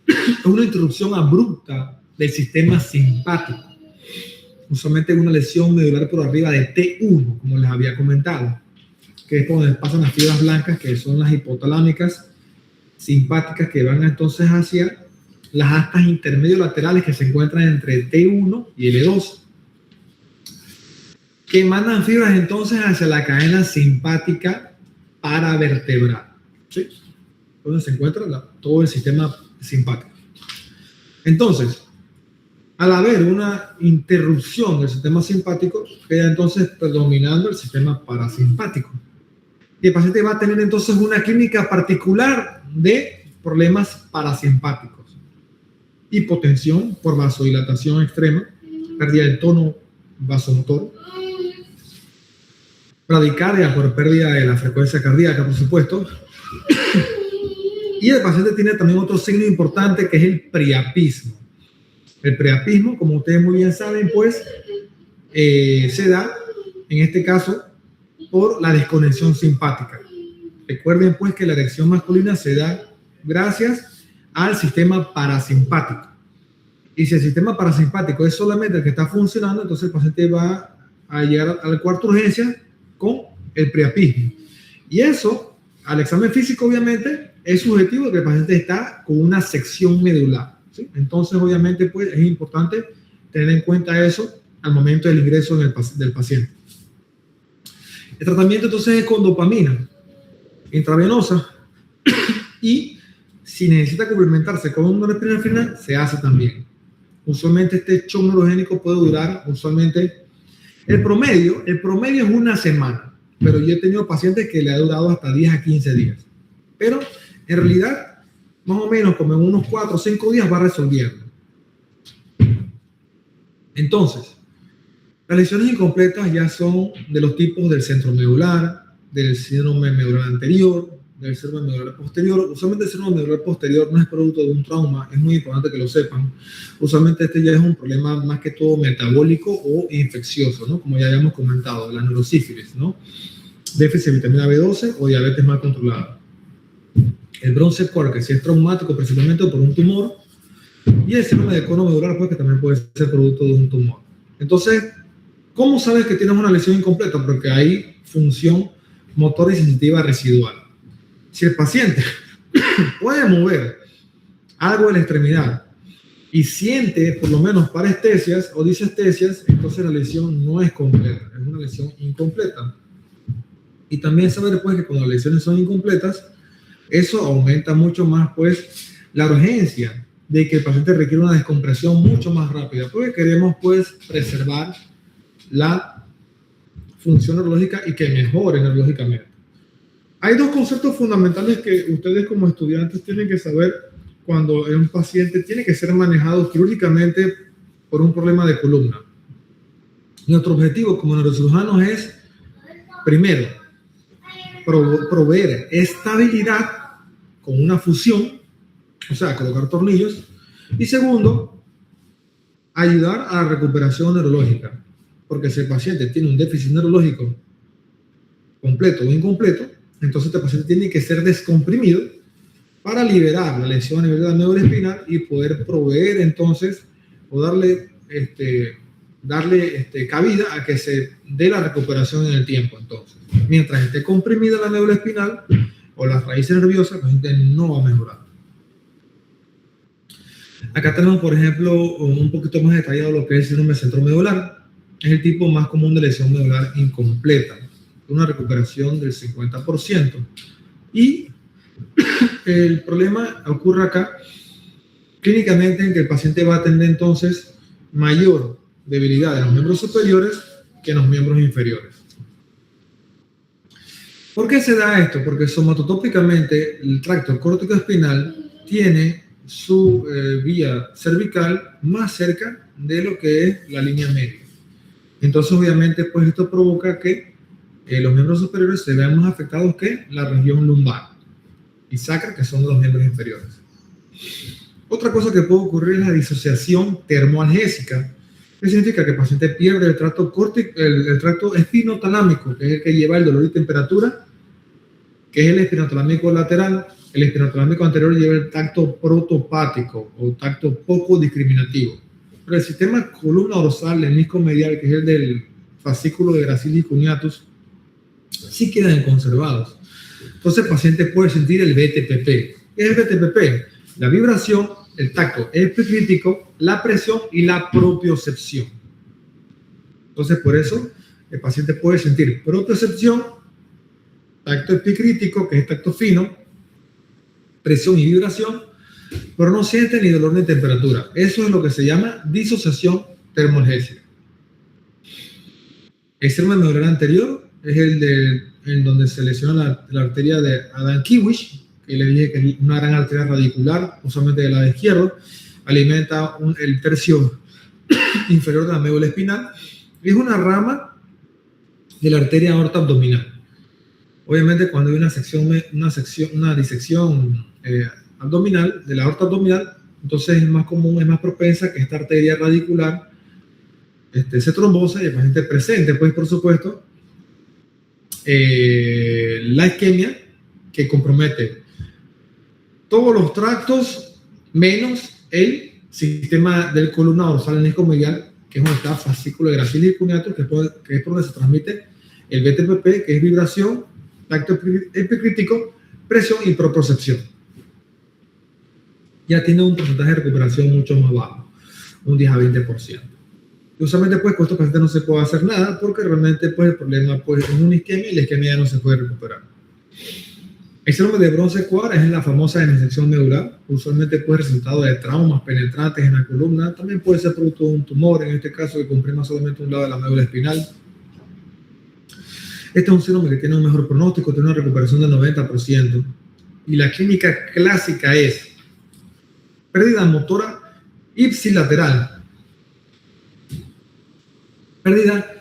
Es una interrupción abrupta del sistema simpático. Usualmente una lesión medular por arriba de T1, como les había comentado, que es donde pasan las fibras blancas, que son las hipotalámicas simpáticas, que van entonces hacia las astas intermedios laterales que se encuentran entre T1 y L2, que mandan fibras entonces hacia la cadena simpática paravertebral, ¿sí? Donde se encuentra todo el sistema simpático. Entonces, al haber una interrupción del sistema simpático, queda entonces predominando el sistema parasimpático. Y el paciente va a tener entonces una clínica particular de problemas parasimpáticos. Hipotensión por vasodilatación extrema, pérdida del tono vasomotor, bradicardia por pérdida de la frecuencia cardíaca, por supuesto. Y el paciente tiene también otro signo importante, que es el priapismo. El priapismo, como ustedes muy bien saben, pues se da, en este caso, por la desconexión simpática. Recuerden, pues, que la erección masculina se da gracias al sistema parasimpático. Y si el sistema parasimpático es solamente el que está funcionando, entonces el paciente va a llegar al cuarto de urgencia con el priapismo. Y eso, al examen físico, obviamente, es subjetivo de que el paciente está con una sección medular, ¿sí? Entonces, obviamente, pues, es importante tener en cuenta eso al momento del ingreso del paciente. El tratamiento entonces es con dopamina intravenosa y si necesita complementarse con una norepinefrina, se hace también. Usualmente este shock neurogénico puede durar, usualmente, el promedio es una semana, pero yo he tenido pacientes que le ha durado hasta 10 a 15 días. Pero en realidad, más o menos como en unos 4 o 5 días va resolviendo. Entonces, las lesiones incompletas ya son de los tipos del centro medular, del síndrome medular anterior, del síndrome medular posterior. Usualmente el síndrome medular posterior no es producto de un trauma, es muy importante que lo sepan. Usualmente este ya es un problema más que todo metabólico o infeccioso, ¿no? Como ya habíamos comentado, la neurosífilis, ¿no? Déficit de vitamina B12 o diabetes mal controlada. El bronce core, que sí es traumático principalmente por un tumor, y el síndrome de cono medular, pues, que también puede ser producto de un tumor. Entonces, ¿cómo sabes que tienes una lesión incompleta? Porque hay función motora y sensitiva residual. Si el paciente puede mover algo de la extremidad y siente por lo menos parestesias o disestesias, entonces la lesión no es completa, es una lesión incompleta. Y también saber pues que cuando las lesiones son incompletas, eso aumenta mucho más pues la urgencia de que el paciente requiere una descompresión mucho más rápida, porque queremos pues preservar la función neurológica y que mejore neurológicamente. Hay dos conceptos fundamentales que ustedes como estudiantes tienen que saber cuando un paciente tiene que ser manejado quirúrgicamente por un problema de columna. Nuestro objetivo como neurocirujanos es, primero, proveer estabilidad con una fusión, o sea, colocar tornillos, y segundo, ayudar a la recuperación neurológica, porque si el paciente tiene un déficit neurológico completo o incompleto, entonces este paciente tiene que ser descomprimido para liberar la lesión a nivel de la médula espinal y poder proveer entonces o darle cabida a que se dé la recuperación en el tiempo. Entonces, mientras esté comprimida la médula espinal o las raíces nerviosas, el paciente no va a mejorar. Acá tenemos, por ejemplo, un poquito más detallado lo que es el síndrome centromedular. Es el tipo más común de lesión medular incompleta, una recuperación del 50%. Y el problema ocurre acá clínicamente en que el paciente va a tener entonces mayor debilidad en los miembros superiores que en los miembros inferiores. ¿Por qué se da esto? Porque somatotópicamente el tracto córtico-espinal tiene su vía cervical más cerca de lo que es la línea media. Entonces, obviamente, pues esto provoca que los miembros superiores se vean más afectados que la región lumbar y sacra, que son los miembros inferiores. Otra cosa que puede ocurrir es la disociación termoalgésica, que significa que el paciente pierde el tracto espinotalámico, que es el que lleva el dolor y temperatura, que es el espinotalámico lateral. El espinotalámico anterior lleva el tacto protopático o tacto poco discriminativo. Pero el sistema columna dorsal, el menisco medial, que es el del fascículo de Gracilis cuneatus, sí quedan conservados. Entonces el paciente puede sentir el BTPP. ¿Qué es el BTPP? La vibración, el tacto epicrítico, la presión y la propiocepción. Entonces por eso el paciente puede sentir propiocepción, tacto epicrítico, que es tacto fino, presión y vibración, pero no siente ni dolor ni temperatura. Eso es lo que se llama disociación termoalgésica. El síndrome medular anterior es el donde se lesiona la arteria de Adamkiewicz, que le dije que es una gran arteria radicular, usualmente del lado izquierdo, alimenta el tercio inferior de la médula espinal, y es una rama de la arteria aorta abdominal. Obviamente, cuando hay una disección abdominal, de la aorta abdominal, entonces es más común, es más propensa que esta arteria radicular se trombose y el paciente presente, pues por supuesto, la isquemia, que compromete todos los tractos menos el sistema del columna dorsal menisco medial, que es donde está fascículo de Gracilis cuneatus, que es por donde se transmite el BTPP, que es vibración, tacto epicrítico, presión y propiocepción. Ya tiene un porcentaje de recuperación mucho más bajo, un 10 a 20%. Y usualmente pues con estos pacientes no se puede hacer nada porque realmente pues el problema pues es una isquemia y la isquemia ya no se puede recuperar. El síndrome de bronce Coar es la famosa denisección medular, usualmente pues resultado de traumas penetrantes en la columna, también puede ser producto de un tumor, en este caso que comprima solamente un lado de la médula espinal. Este es un síndrome que tiene un mejor pronóstico, tiene una recuperación del 90%, y la clínica clásica es pérdida motora ipsilateral, pérdida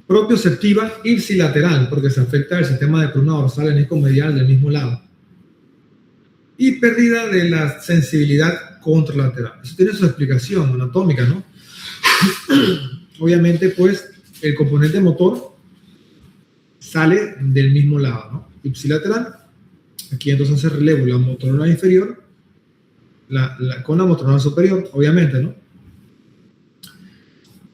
propioceptiva ipsilateral, porque se afecta el sistema de columna dorsal enisco-medial del mismo lado, y pérdida de la sensibilidad contralateral. Eso tiene su explicación anatómica, ¿no? Obviamente, pues, el componente motor sale del mismo lado, ¿no? Ipsilateral. Aquí entonces se relevo la motorona inferior con la motorona superior, obviamente, ¿no?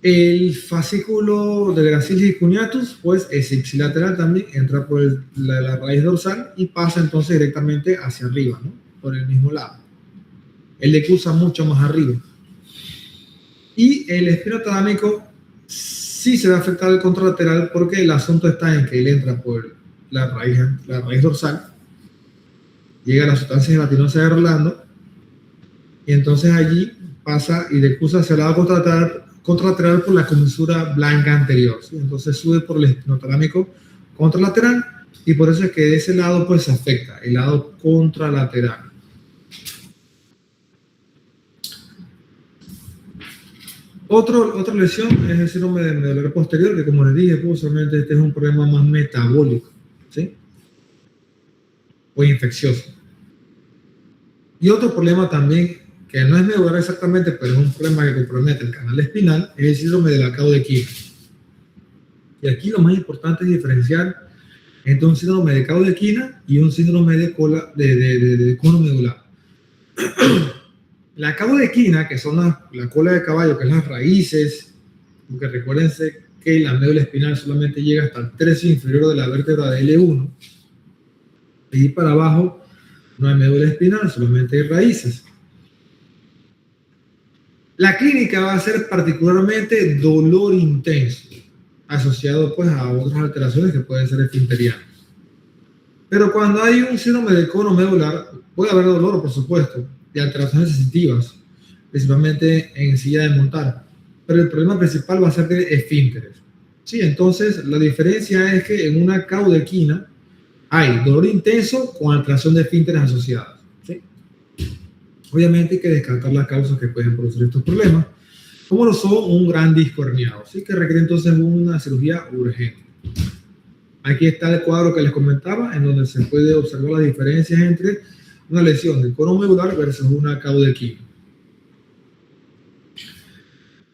El fascículo de Gracilis cuneatus, pues es ipsilateral también, entra por la raíz dorsal y pasa entonces directamente hacia arriba, ¿no? Por el mismo lado. Él le cursa mucho más arriba. Y el espinotalámico sí se ve afectado el contralateral porque el asunto está en que él entra por la raíz dorsal, llega a la sustancia gelatinosa de Rolando, y entonces allí pasa y le cursa hacia el lado contralateral por la comisura blanca anterior, ¿sí? Entonces sube por el espinotalámico contralateral y por eso es que de ese lado pues se afecta, el lado contralateral. Otra lesión es el síndrome de medular posterior, que como les dije, pues usualmente este es un problema más metabólico, ¿sí? O infeccioso. Y otro problema también, que no es medular exactamente, pero es un problema que compromete el canal espinal, es el síndrome de la caudequina. Y aquí lo más importante es diferenciar entre un síndrome de caudequina y un síndrome de cono medular. La caudequina, que son la cola de caballo, que es las raíces, porque recuérdense que la médula espinal solamente llega hasta el tercio inferior de la vértebra de L1, y para abajo no hay médula espinal, solamente hay raíces. La clínica va a ser particularmente dolor intenso, asociado pues a otras alteraciones que pueden ser esfinterianas. Pero cuando hay un síndrome de cono medular, puede haber dolor, por supuesto, y alteraciones sensitivas, principalmente en silla de montar. Pero el problema principal va a ser de esfínteres. Sí, entonces la diferencia es que en una caudequina hay dolor intenso con alteración de esfínteres asociadas. ¿Sí? Obviamente hay que descartar las causas que pueden producir estos problemas, como lo son un gran disco herniado, ¿sí? Que requiere entonces una cirugía urgente. Aquí está el cuadro que les comentaba, en donde se puede observar las diferencias entre una lesión del cono medular versus una caudequina.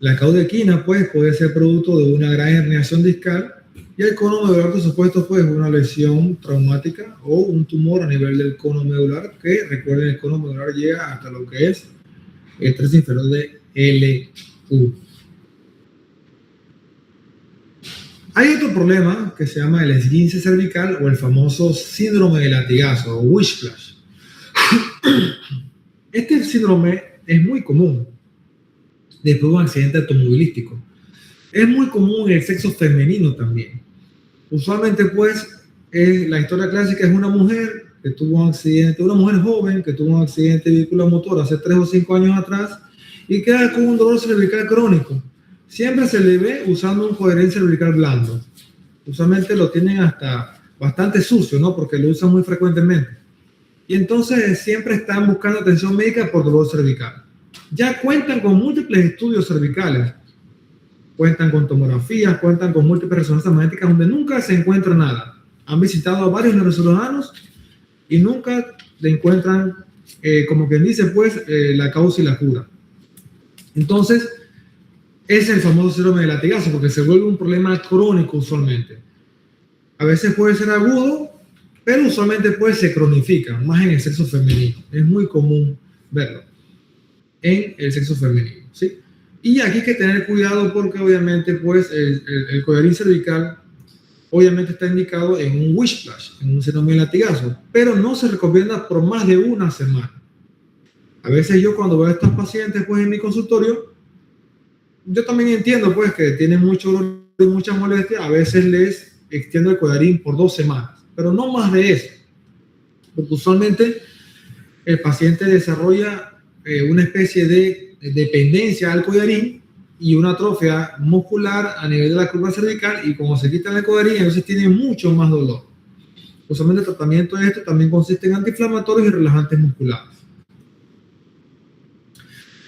La caudequina, pues, puede ser producto de una gran herniación discal, y el cono medular, por supuesto, pues, una lesión traumática o un tumor a nivel del cono medular, que recuerden, el cono medular llega hasta lo que es el tercio inferior de L1. Hay otro problema que se llama el esguince cervical o el famoso síndrome de latigazo o whiplash. Este síndrome es muy común después de un accidente automovilístico. Es muy común en el sexo femenino también. Usualmente, pues, la historia clásica es una mujer que tuvo un accidente, una mujer joven que tuvo un accidente vehiculomotor hace 3 o 5 años atrás y queda con un dolor cervical crónico. Siempre se le ve usando un coherencia cervical blando. Usualmente lo tienen hasta bastante sucio, ¿no? Porque lo usan muy frecuentemente. Y entonces siempre están buscando atención médica por dolor cervical. Ya cuentan con múltiples estudios cervicales, cuentan con tomografías, cuentan con múltiples resonancias magnéticas donde nunca se encuentra nada. Han visitado a varios neurocirujanos y nunca le encuentran, como quien dice, pues, la causa y la cura. Entonces, es el famoso síndrome de latigazo, porque se vuelve un problema crónico usualmente. A veces puede ser agudo, pero usualmente pues se cronifica, más en el sexo femenino. Es muy común verlo en el sexo femenino, ¿sí? Y aquí hay que tener cuidado porque obviamente pues el collarín cervical obviamente está indicado en un whiplash, en un síndrome de latigazo, pero no se recomienda por más de una semana. A veces yo cuando veo a estos pacientes pues en mi consultorio, Yo también entiendo pues que tiene mucho dolor y mucha molestia. A veces les extiendo el collarín por 2 semanas, pero no más de eso, porque usualmente el paciente desarrolla una especie de dependencia al collarín y una atrofia muscular a nivel de la curva cervical, y cuando se quitan el collarín entonces tiene mucho más dolor. Usualmente el tratamiento de esto también consiste en antiinflamatorios y relajantes musculares.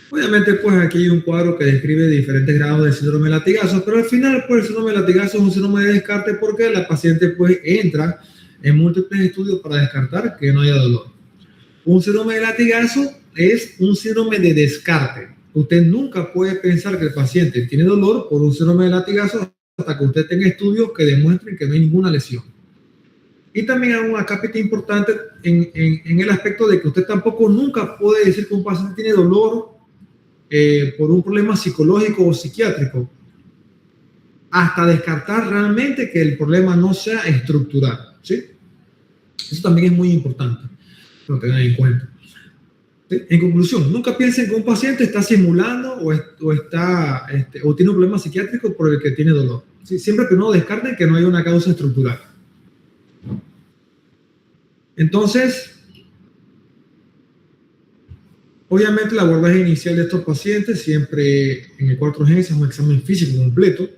Obviamente, pues aquí hay un cuadro que describe diferentes grados de síndrome de latigazo, pero al final, pues el síndrome de latigazo es un síndrome de descarte porque la paciente pues entra en múltiples estudios para descartar que no haya dolor. Un síndrome de latigazo es un síndrome de descarte. Usted nunca puede pensar que el paciente tiene dolor por un síndrome de latigazo hasta que usted tenga estudios que demuestren que no hay ninguna lesión. Y también hay una cápita importante en el aspecto de que usted tampoco nunca puede decir que un paciente tiene dolor por un problema psicológico o psiquiátrico, hasta descartar realmente que el problema no sea estructural, ¿sí? Eso también es muy importante que lo tengan en cuenta. ¿Sí? En conclusión, nunca piensen que un paciente está simulando o tiene un problema psiquiátrico por el que tiene dolor. ¿Sí? Siempre que no descarten que no hay una causa estructural. Entonces, obviamente, el abordaje inicial de estos pacientes siempre en el cuarto de urgencia es un examen físico completo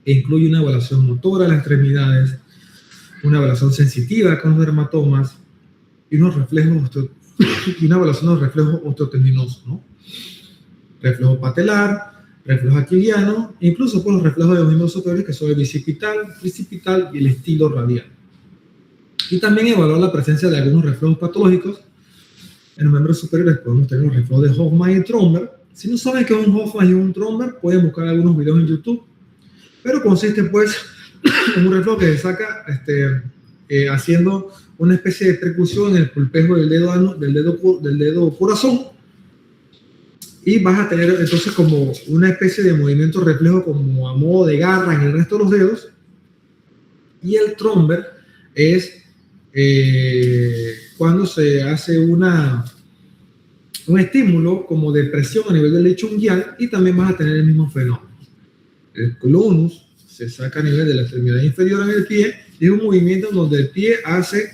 que incluye una evaluación motora de las extremidades, una evaluación sensitiva con los dermatomas y una evaluación de los reflejos osteotendinosos, ¿no? Reflejo patelar, reflejo aquiliano, incluso por los reflejos de los miembros superiores que son el bicipital, tricipital y el estilo radial. Y también evaluar la presencia de algunos reflejos patológicos. En los miembros superiores podemos tener los reflejos de Hoffman y Tromberg. Si no saben qué es un Hoffman y un Tromberg, pueden buscar algunos videos en YouTube. Pero consiste pues en un reflejo que se saca haciendo una especie de percusión en el pulpejo del dedo corazón, y vas a tener entonces como una especie de movimiento reflejo como a modo de garra en el resto de los dedos. Y el Tromberg es cuando se hace un estímulo como de presión a nivel del lecho unguial, y también vas a tener el mismo fenómeno. El clonus se saca a nivel de la extremidad inferior en el pie, y es un movimiento en donde el pie hace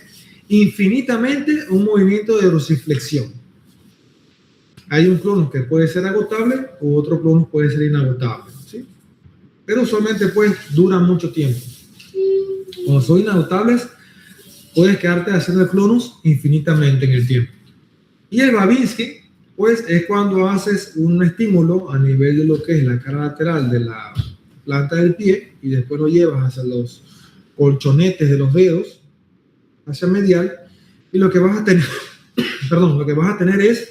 infinitamente un movimiento de dorsiflexión. Hay un clonus que puede ser agotable o otro clonus puede ser inagotable, ¿sí? Pero usualmente pues duran mucho tiempo. Cuando son inagotables, puedes quedarte haciendo el clonus infinitamente en el tiempo. Y el Babinski, pues, es cuando haces un estímulo a nivel de lo que es la cara lateral de la planta del pie y después lo llevas hacia los colchonetes de los dedos, hacia medial, y lo que vas a tener, lo que vas a tener es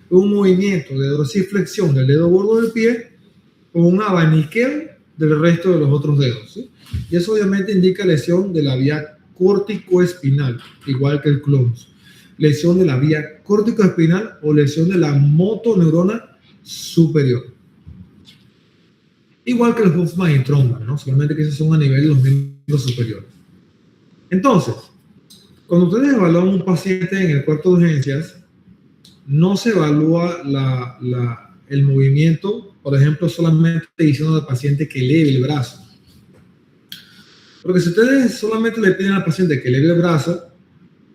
un movimiento de dorsiflexión del dedo gordo del pie con un abaniqueo del resto de los otros dedos, ¿sí? Y eso obviamente indica lesión de la vía córtico-espinal, igual que el clonus. Lesión de la vía córtico-espinal o lesión de la motoneurona superior. Igual que el Hoffman y Tromberg, ¿no? Solamente que esos son a nivel de los miembros superiores. Entonces, cuando ustedes evalúan un paciente en el cuarto de urgencias, no se evalúa el movimiento, por ejemplo, solamente diciendo al paciente que eleve el brazo. Porque si ustedes solamente le piden al paciente que eleve el brazo,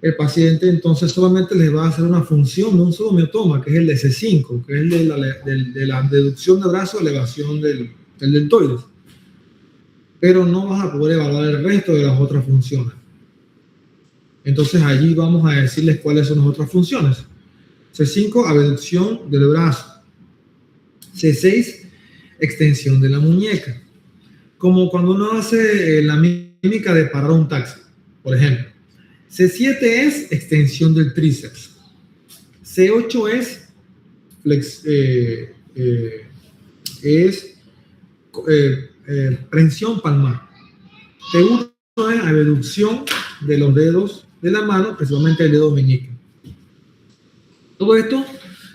el paciente entonces solamente les va a hacer una función de un solo miotoma, que es el de C5, que es el de la deducción de brazo, elevación del deltoides. Pero no vas a poder evaluar el resto de las otras funciones. Entonces allí vamos a decirles cuáles son las otras funciones. C5, abducción del brazo. C6, extensión de la muñeca. Como cuando uno hace la mímica de parar un taxi, por ejemplo. C7 es extensión del tríceps. C8 es prensión palmar. T1 es abducción de los dedos de la mano, principalmente el dedo meñique. Todo esto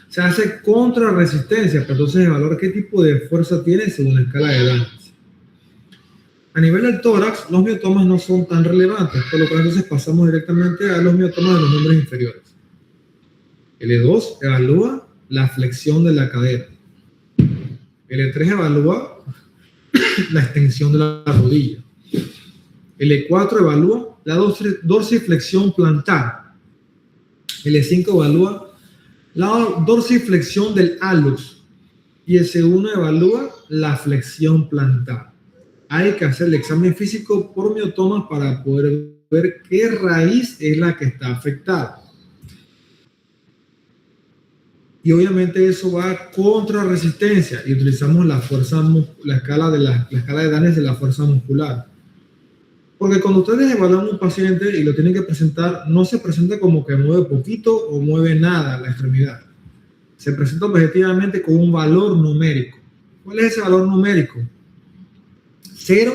se hace contra resistencia, pero entonces evaluar qué tipo de fuerza tiene según la escala de daños. A nivel del tórax, los miotomas no son tan relevantes, por lo cual entonces pasamos directamente a los miotomas de los miembros inferiores. El E2 evalúa la flexión de la cadera. L3 evalúa la extensión de la rodilla. L4 evalúa la dorsiflexión plantar. L5 evalúa la dorsiflexión del hallux. Y S1 evalúa la flexión plantar. Hay que hacer el examen físico por miotomas para poder ver qué raíz es la que está afectada. Y obviamente eso va contra resistencia y utilizamos la escala de Daniels de la fuerza muscular. Porque cuando ustedes evalúan un paciente y lo tienen que presentar, no se presenta como que mueve poquito o mueve nada la extremidad. Se presenta objetivamente con un valor numérico. ¿Cuál es ese valor numérico? 0,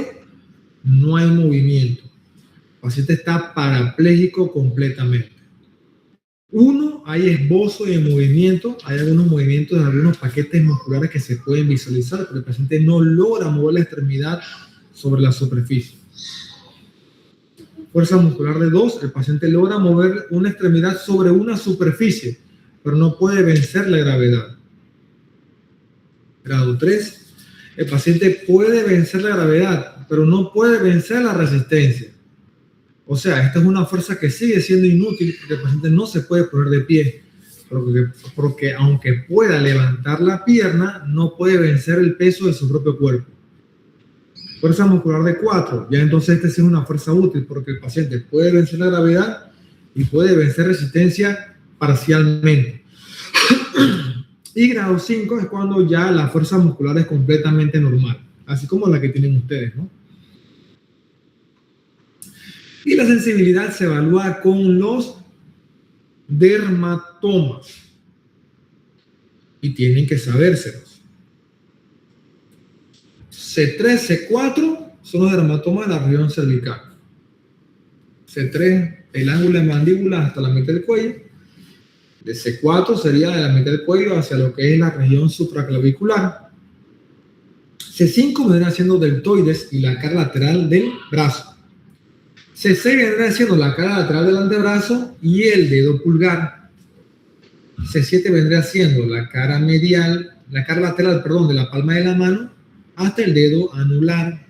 no hay movimiento. El paciente está parapléjico completamente. 1, hay esbozo de movimiento. Hay algunos movimientos de algunos paquetes musculares que se pueden visualizar, pero el paciente no logra mover la extremidad sobre la superficie. Fuerza muscular de 2, el paciente logra mover una extremidad sobre una superficie, pero no puede vencer la gravedad. Grado 3, el paciente puede vencer la gravedad, pero no puede vencer la resistencia. O sea, esta es una fuerza que sigue siendo inútil porque el paciente no se puede poner de pie, porque aunque pueda levantar la pierna, no puede vencer el peso de su propio cuerpo. Fuerza muscular de 4, ya entonces esta sí es una fuerza útil porque el paciente puede vencer la gravedad y puede vencer resistencia parcialmente. Y grado 5 es cuando ya la fuerza muscular es completamente normal, así como la que tienen ustedes, ¿no? Y la sensibilidad se evalúa con los dermatomas. Y tienen que sabérselos. C3, C4 son los dermatomas de la región cervical. C3, el ángulo de mandíbula hasta la mitad del cuello. De C4 sería de la mitad del cuello hacia lo que es la región supraclavicular. C5 vendrá siendo deltoides y la cara lateral del brazo. C6 vendrá siendo la cara lateral del antebrazo y el dedo pulgar. C7 vendrá siendo la cara lateral, de la palma de la mano hasta el dedo anular.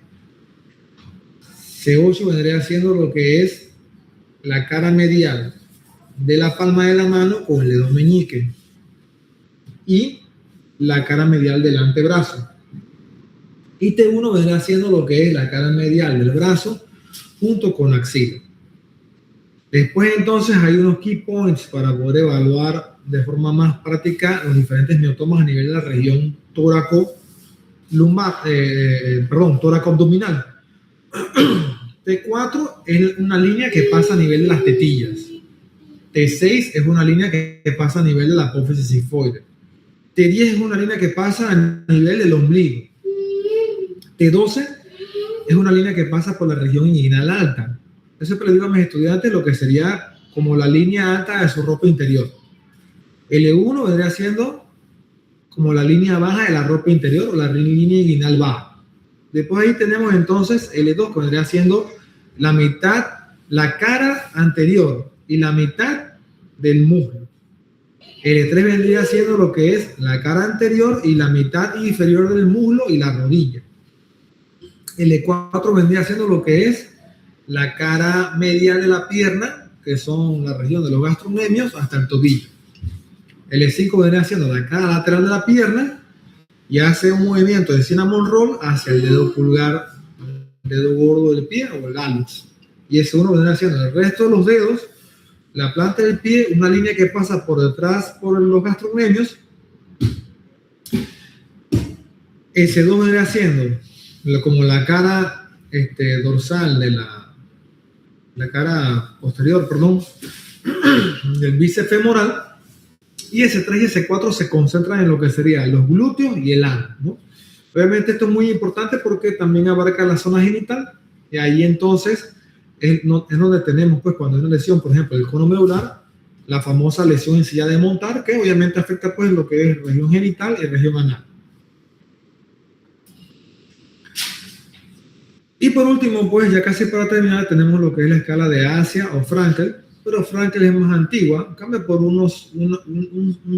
C8 vendría siendo lo que es la cara medial de la palma de la mano con el dedo meñique y la cara medial del antebrazo. Y T1 vendrá siendo lo que es la cara medial del brazo junto con la axila. Después entonces hay unos key points para poder evaluar de forma más práctica los diferentes miotomas a nivel de la región tóraco-abdominal. T4 es una línea que pasa a nivel de las tetillas. T6 es una línea que pasa a nivel de la apófisis sigmoide. T10 es una línea que pasa a nivel del ombligo. T12 es una línea que pasa por la región inguinal alta. Yo siempre le digo a mis estudiantes lo que sería como la línea alta de su ropa interior. L1 vendría siendo como la línea baja de la ropa interior o la línea inguinal baja. Después ahí tenemos entonces L2 que vendría siendo la mitad, la cara anterior y la mitad del muslo. L3 vendría siendo lo que es la cara anterior y la mitad inferior del muslo y la rodilla. L4 vendría siendo lo que es la cara medial de la pierna, que son la región de los gastrocnemios hasta el tobillo. L5 vendría siendo la cara lateral de la pierna y hace un movimiento de cinnamon roll hacia el dedo pulgar, el dedo gordo del pie o el hallux. Y S1 vendría siendo el resto de los dedos, la planta del pie, una línea que pasa por detrás por los gastrocnemios. S2 vendría siendo como la cara dorsal de la cara posterior, del bíceps femoral. Y S3 y S4 se concentran en lo que serían los glúteos y el ano, ¿no? Obviamente esto es muy importante porque también abarca la zona genital y ahí entonces es donde tenemos, pues, cuando hay una lesión, por ejemplo, el cono medular, la famosa lesión en silla de montar, que obviamente afecta, pues, lo que es región genital y región anal. Y por último, pues, ya casi para terminar, tenemos lo que es la escala de Asia o Frankel, pero Frankel es más antigua, cambia por un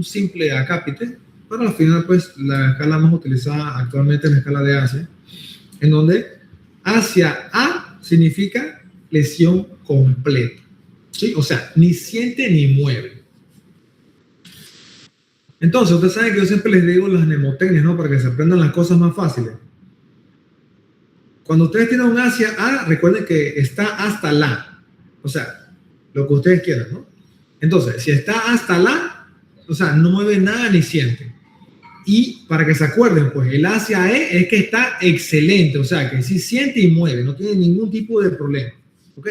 simple acápite, Pero al final, pues, la escala más utilizada actualmente es la escala de Asia, en donde hacia A significa lesión completa, ¿sí? O sea, ni siente ni mueve. Entonces, ustedes saben que yo siempre les digo las mnemotecnias, ¿no? Para que se aprendan las cosas más fáciles. Cuando ustedes tienen un hacia A, recuerden que está hasta la. O sea, lo que ustedes quieran, ¿no? Entonces, si está hasta la, o sea, no mueve nada ni siente. Y para que se acuerden, pues el hacia E es que está excelente, o sea, que sí siente y mueve, no tiene ningún tipo de problema. ¿Ok?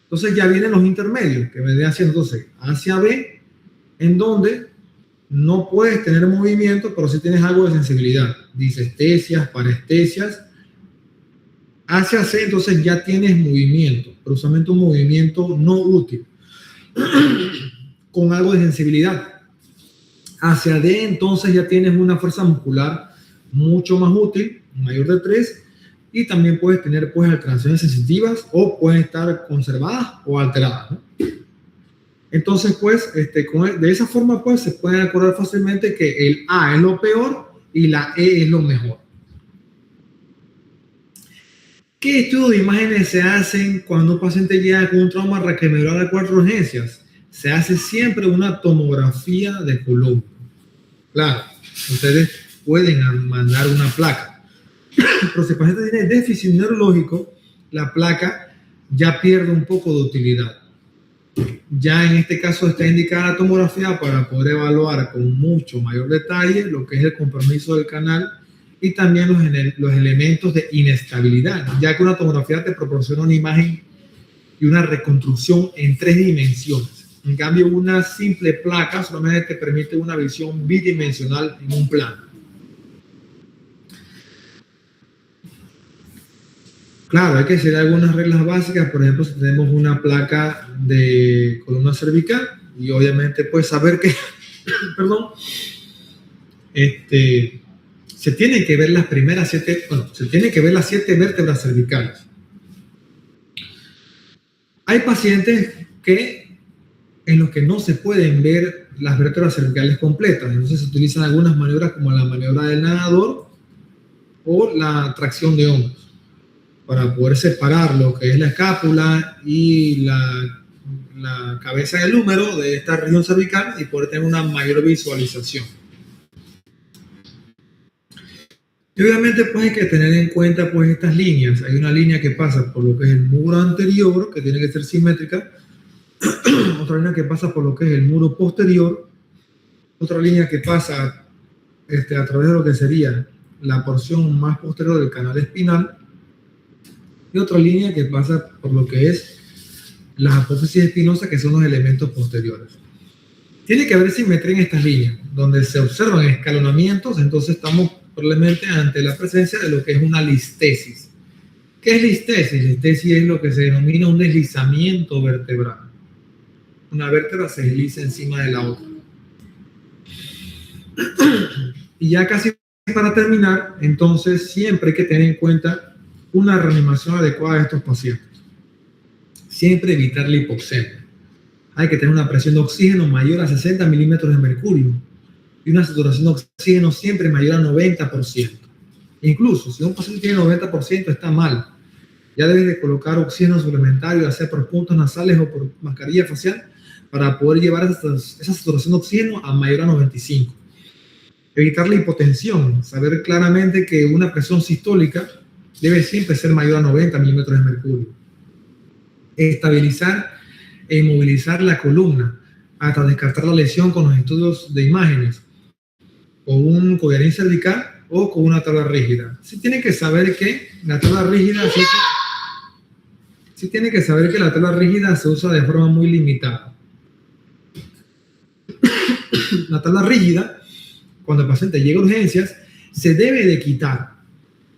Entonces ya vienen los intermedios, que vendrían siendo entonces hacia B, en donde no puedes tener movimiento, pero sí tienes algo de sensibilidad. Disestesias, parestesias. Hacia C, entonces ya tienes movimiento, pero usualmente un movimiento no útil, con algo de sensibilidad. Hacia D, entonces ya tienes una fuerza muscular mucho más útil, mayor de 3, y también puedes tener pues alteraciones sensitivas o pueden estar conservadas o alteradas, ¿no? Entonces pues de esa forma pues se pueden acordar fácilmente que el A es lo peor y la E es lo mejor. ¿Qué estudios de imágenes se hacen cuando un paciente llega con un trauma raquidiamedular de 4 urgencias? Se hace siempre una tomografía de columna. Claro, ustedes pueden mandar una placa, pero si el paciente tiene déficit neurológico, la placa ya pierde un poco de utilidad. Ya en este caso está indicada la tomografía para poder evaluar con mucho mayor detalle lo que es el compromiso del canal y también los elementos de inestabilidad, ya que una tomografía te proporciona una imagen y una reconstrucción en 3 dimensiones. En cambio, una simple placa solamente te permite una visión bidimensional en un plano. Claro, hay que seguir algunas reglas básicas. Por ejemplo, si tenemos una placa de columna cervical y obviamente pues saber que, perdón, se tienen que ver las primeras 7, bueno, se tienen que ver las 7 vértebras cervicales. Hay pacientes en los que no se pueden ver las vértebras cervicales completas, entonces se utilizan algunas maniobras como la maniobra del nadador o la tracción de hombros para poder separar lo que es la escápula y la cabeza del húmero de esta región cervical y poder tener una mayor visualización. Y obviamente pues hay que tener en cuenta pues estas líneas. Hay una línea que pasa por lo que es el muro anterior, que tiene que ser simétrica, otra línea que pasa por lo que es el muro posterior, otra línea que pasa a través de lo que sería la porción más posterior del canal espinal y otra línea que pasa por lo que es las apófisis espinosas, que son los elementos posteriores. Tiene que haber simetría en estas líneas, donde se observan escalonamientos, entonces estamos probablemente ante la presencia de lo que es una listesis. ¿Qué es listesis? Listesis es lo que se denomina un deslizamiento vertebral. Una vértebra se desliza encima de la otra. Y ya casi para terminar, entonces siempre hay que tener en cuenta una reanimación adecuada de estos pacientes. Siempre evitar la hipoxemia. Hay que tener una presión de oxígeno mayor a 60 milímetros de mercurio y una saturación de oxígeno siempre mayor a 90%. Incluso si un paciente tiene 90% está mal. Ya debes de colocar oxígeno suplementario, ya sea por puntos nasales o por mascarilla facial, para poder llevar esa saturación de oxígeno a mayor a 95. Evitar la hipotensión, saber claramente que una presión sistólica debe siempre ser mayor a 90 milímetros de mercurio. Estabilizar e inmovilizar la columna hasta descartar la lesión con los estudios de imágenes, con un collarín cervical o con una tabla rígida. Sí tienen que saber que la tabla rígida se usa de forma muy limitada. La tabla rígida, cuando el paciente llega a urgencias, se debe de quitar.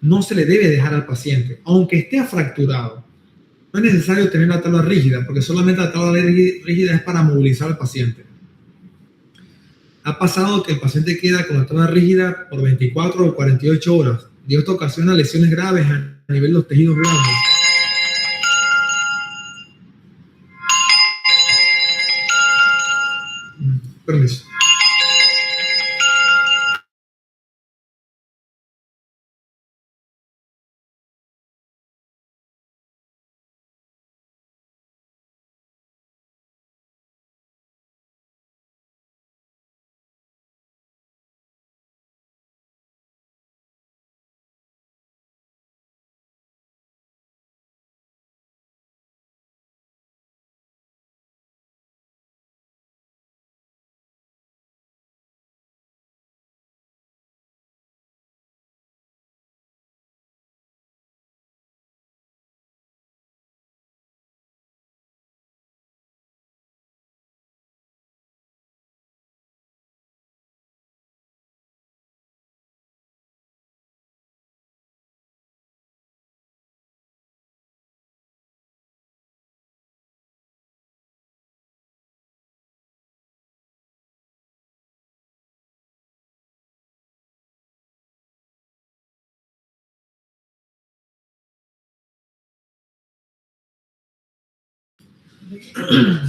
No se le debe dejar al paciente, aunque esté fracturado. No es necesario tener la tabla rígida, porque solamente la tabla rígida es para movilizar al paciente. Ha pasado que el paciente queda con la tabla rígida por 24 o 48 horas, y esto ocasiona lesiones graves a nivel de los tejidos blandos. Permiso.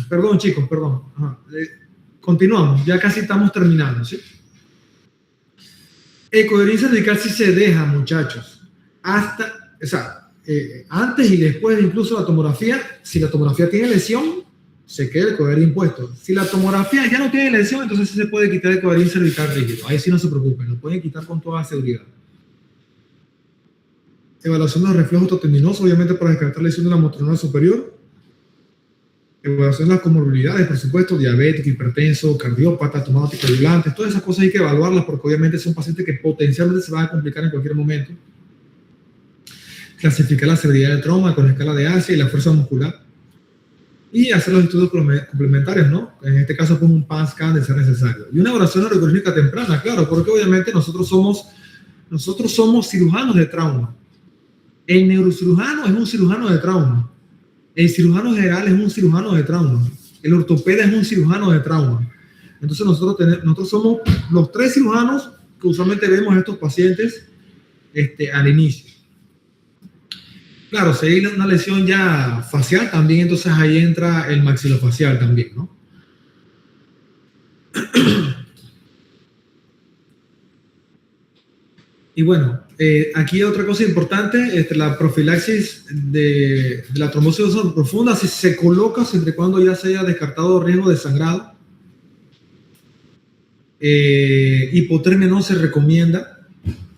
Perdón, chicos, perdón. Continuamos, ya casi estamos terminando, ¿sí? Coherencia cervical sí se deja, muchachos. Hasta, o sea, antes y después de incluso la tomografía, si la tomografía tiene lesión, se queda el coher impuesto. Si la tomografía ya no tiene lesión, entonces sí se puede quitar el coherín cervical rígido. Ahí sí no se preocupen, lo pueden quitar con toda seguridad. Evaluación de los reflejos toteminosos, obviamente para descartar lesión de la motoneural superior. Evaluación de las comorbilidades, por supuesto, diabético, hipertenso, cardiópata, tomado anticoagulantes, todas esas cosas hay que evaluarlas porque obviamente son pacientes que potencialmente se van a complicar en cualquier momento. Clasificar la severidad del trauma con la escala de Asia y la fuerza muscular. Y hacer los estudios complementarios, ¿no? En este caso, con un PAN scan de ser necesario. Y una evaluación neuroclínica temprana, claro, porque obviamente nosotros somos cirujanos de trauma. El neurocirujano es un cirujano de trauma. El cirujano general es un cirujano de trauma. El ortopeda es un cirujano de trauma. Entonces nosotros somos los tres cirujanos que usualmente vemos a estos pacientes al inicio. Claro, si hay una lesión ya facial también, entonces ahí entra el maxilofacial también, ¿no? Y bueno, aquí otra cosa importante, la profilaxis de la trombosis profunda, si se coloca siempre y cuando ya se haya descartado riesgo de sangrado. Hipotermia no se recomienda.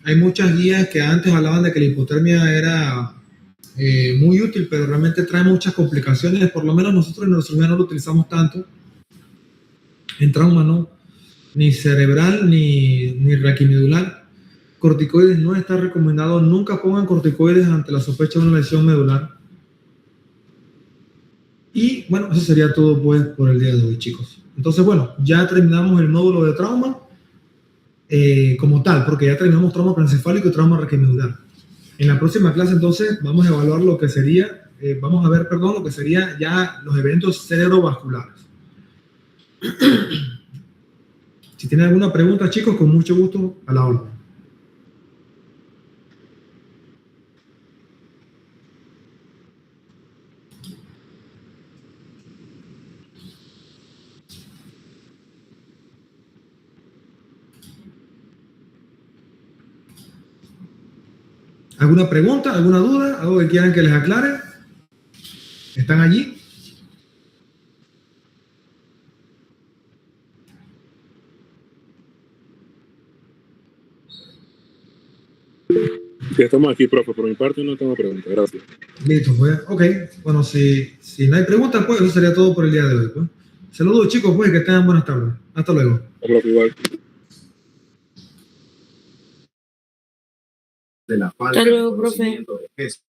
Hay muchas guías que antes hablaban de que la hipotermia era muy útil, pero realmente trae muchas complicaciones. Por lo menos nosotros en neurocirugía no lo utilizamos tanto. En trauma no, ni cerebral ni raquimedular. Corticoides no está recomendado. Nunca pongan corticoides ante la sospecha de una lesión medular. Y bueno, eso sería todo pues por el día de hoy, chicos. Entonces, bueno, ya terminamos el módulo de trauma como tal, porque ya terminamos trauma parencefálico y trauma raquimedular. En la próxima clase, entonces, vamos a evaluar lo que sería, lo que sería ya los eventos cerebrovasculares. Si tienen alguna pregunta, chicos, con mucho gusto, a la orden. ¿Alguna pregunta, alguna duda, algo que quieran que les aclare? ¿Están allí? Ya estamos aquí, profe. Por mi parte no tengo preguntas. Gracias. Listo, pues. Ok. Bueno, si no hay preguntas, pues eso sería todo por el día de hoy. Pues. Saludos, chicos, pues, que tengan buenas tardes. Hasta luego. Profe, igual. De la falta de conocimiento de gesto.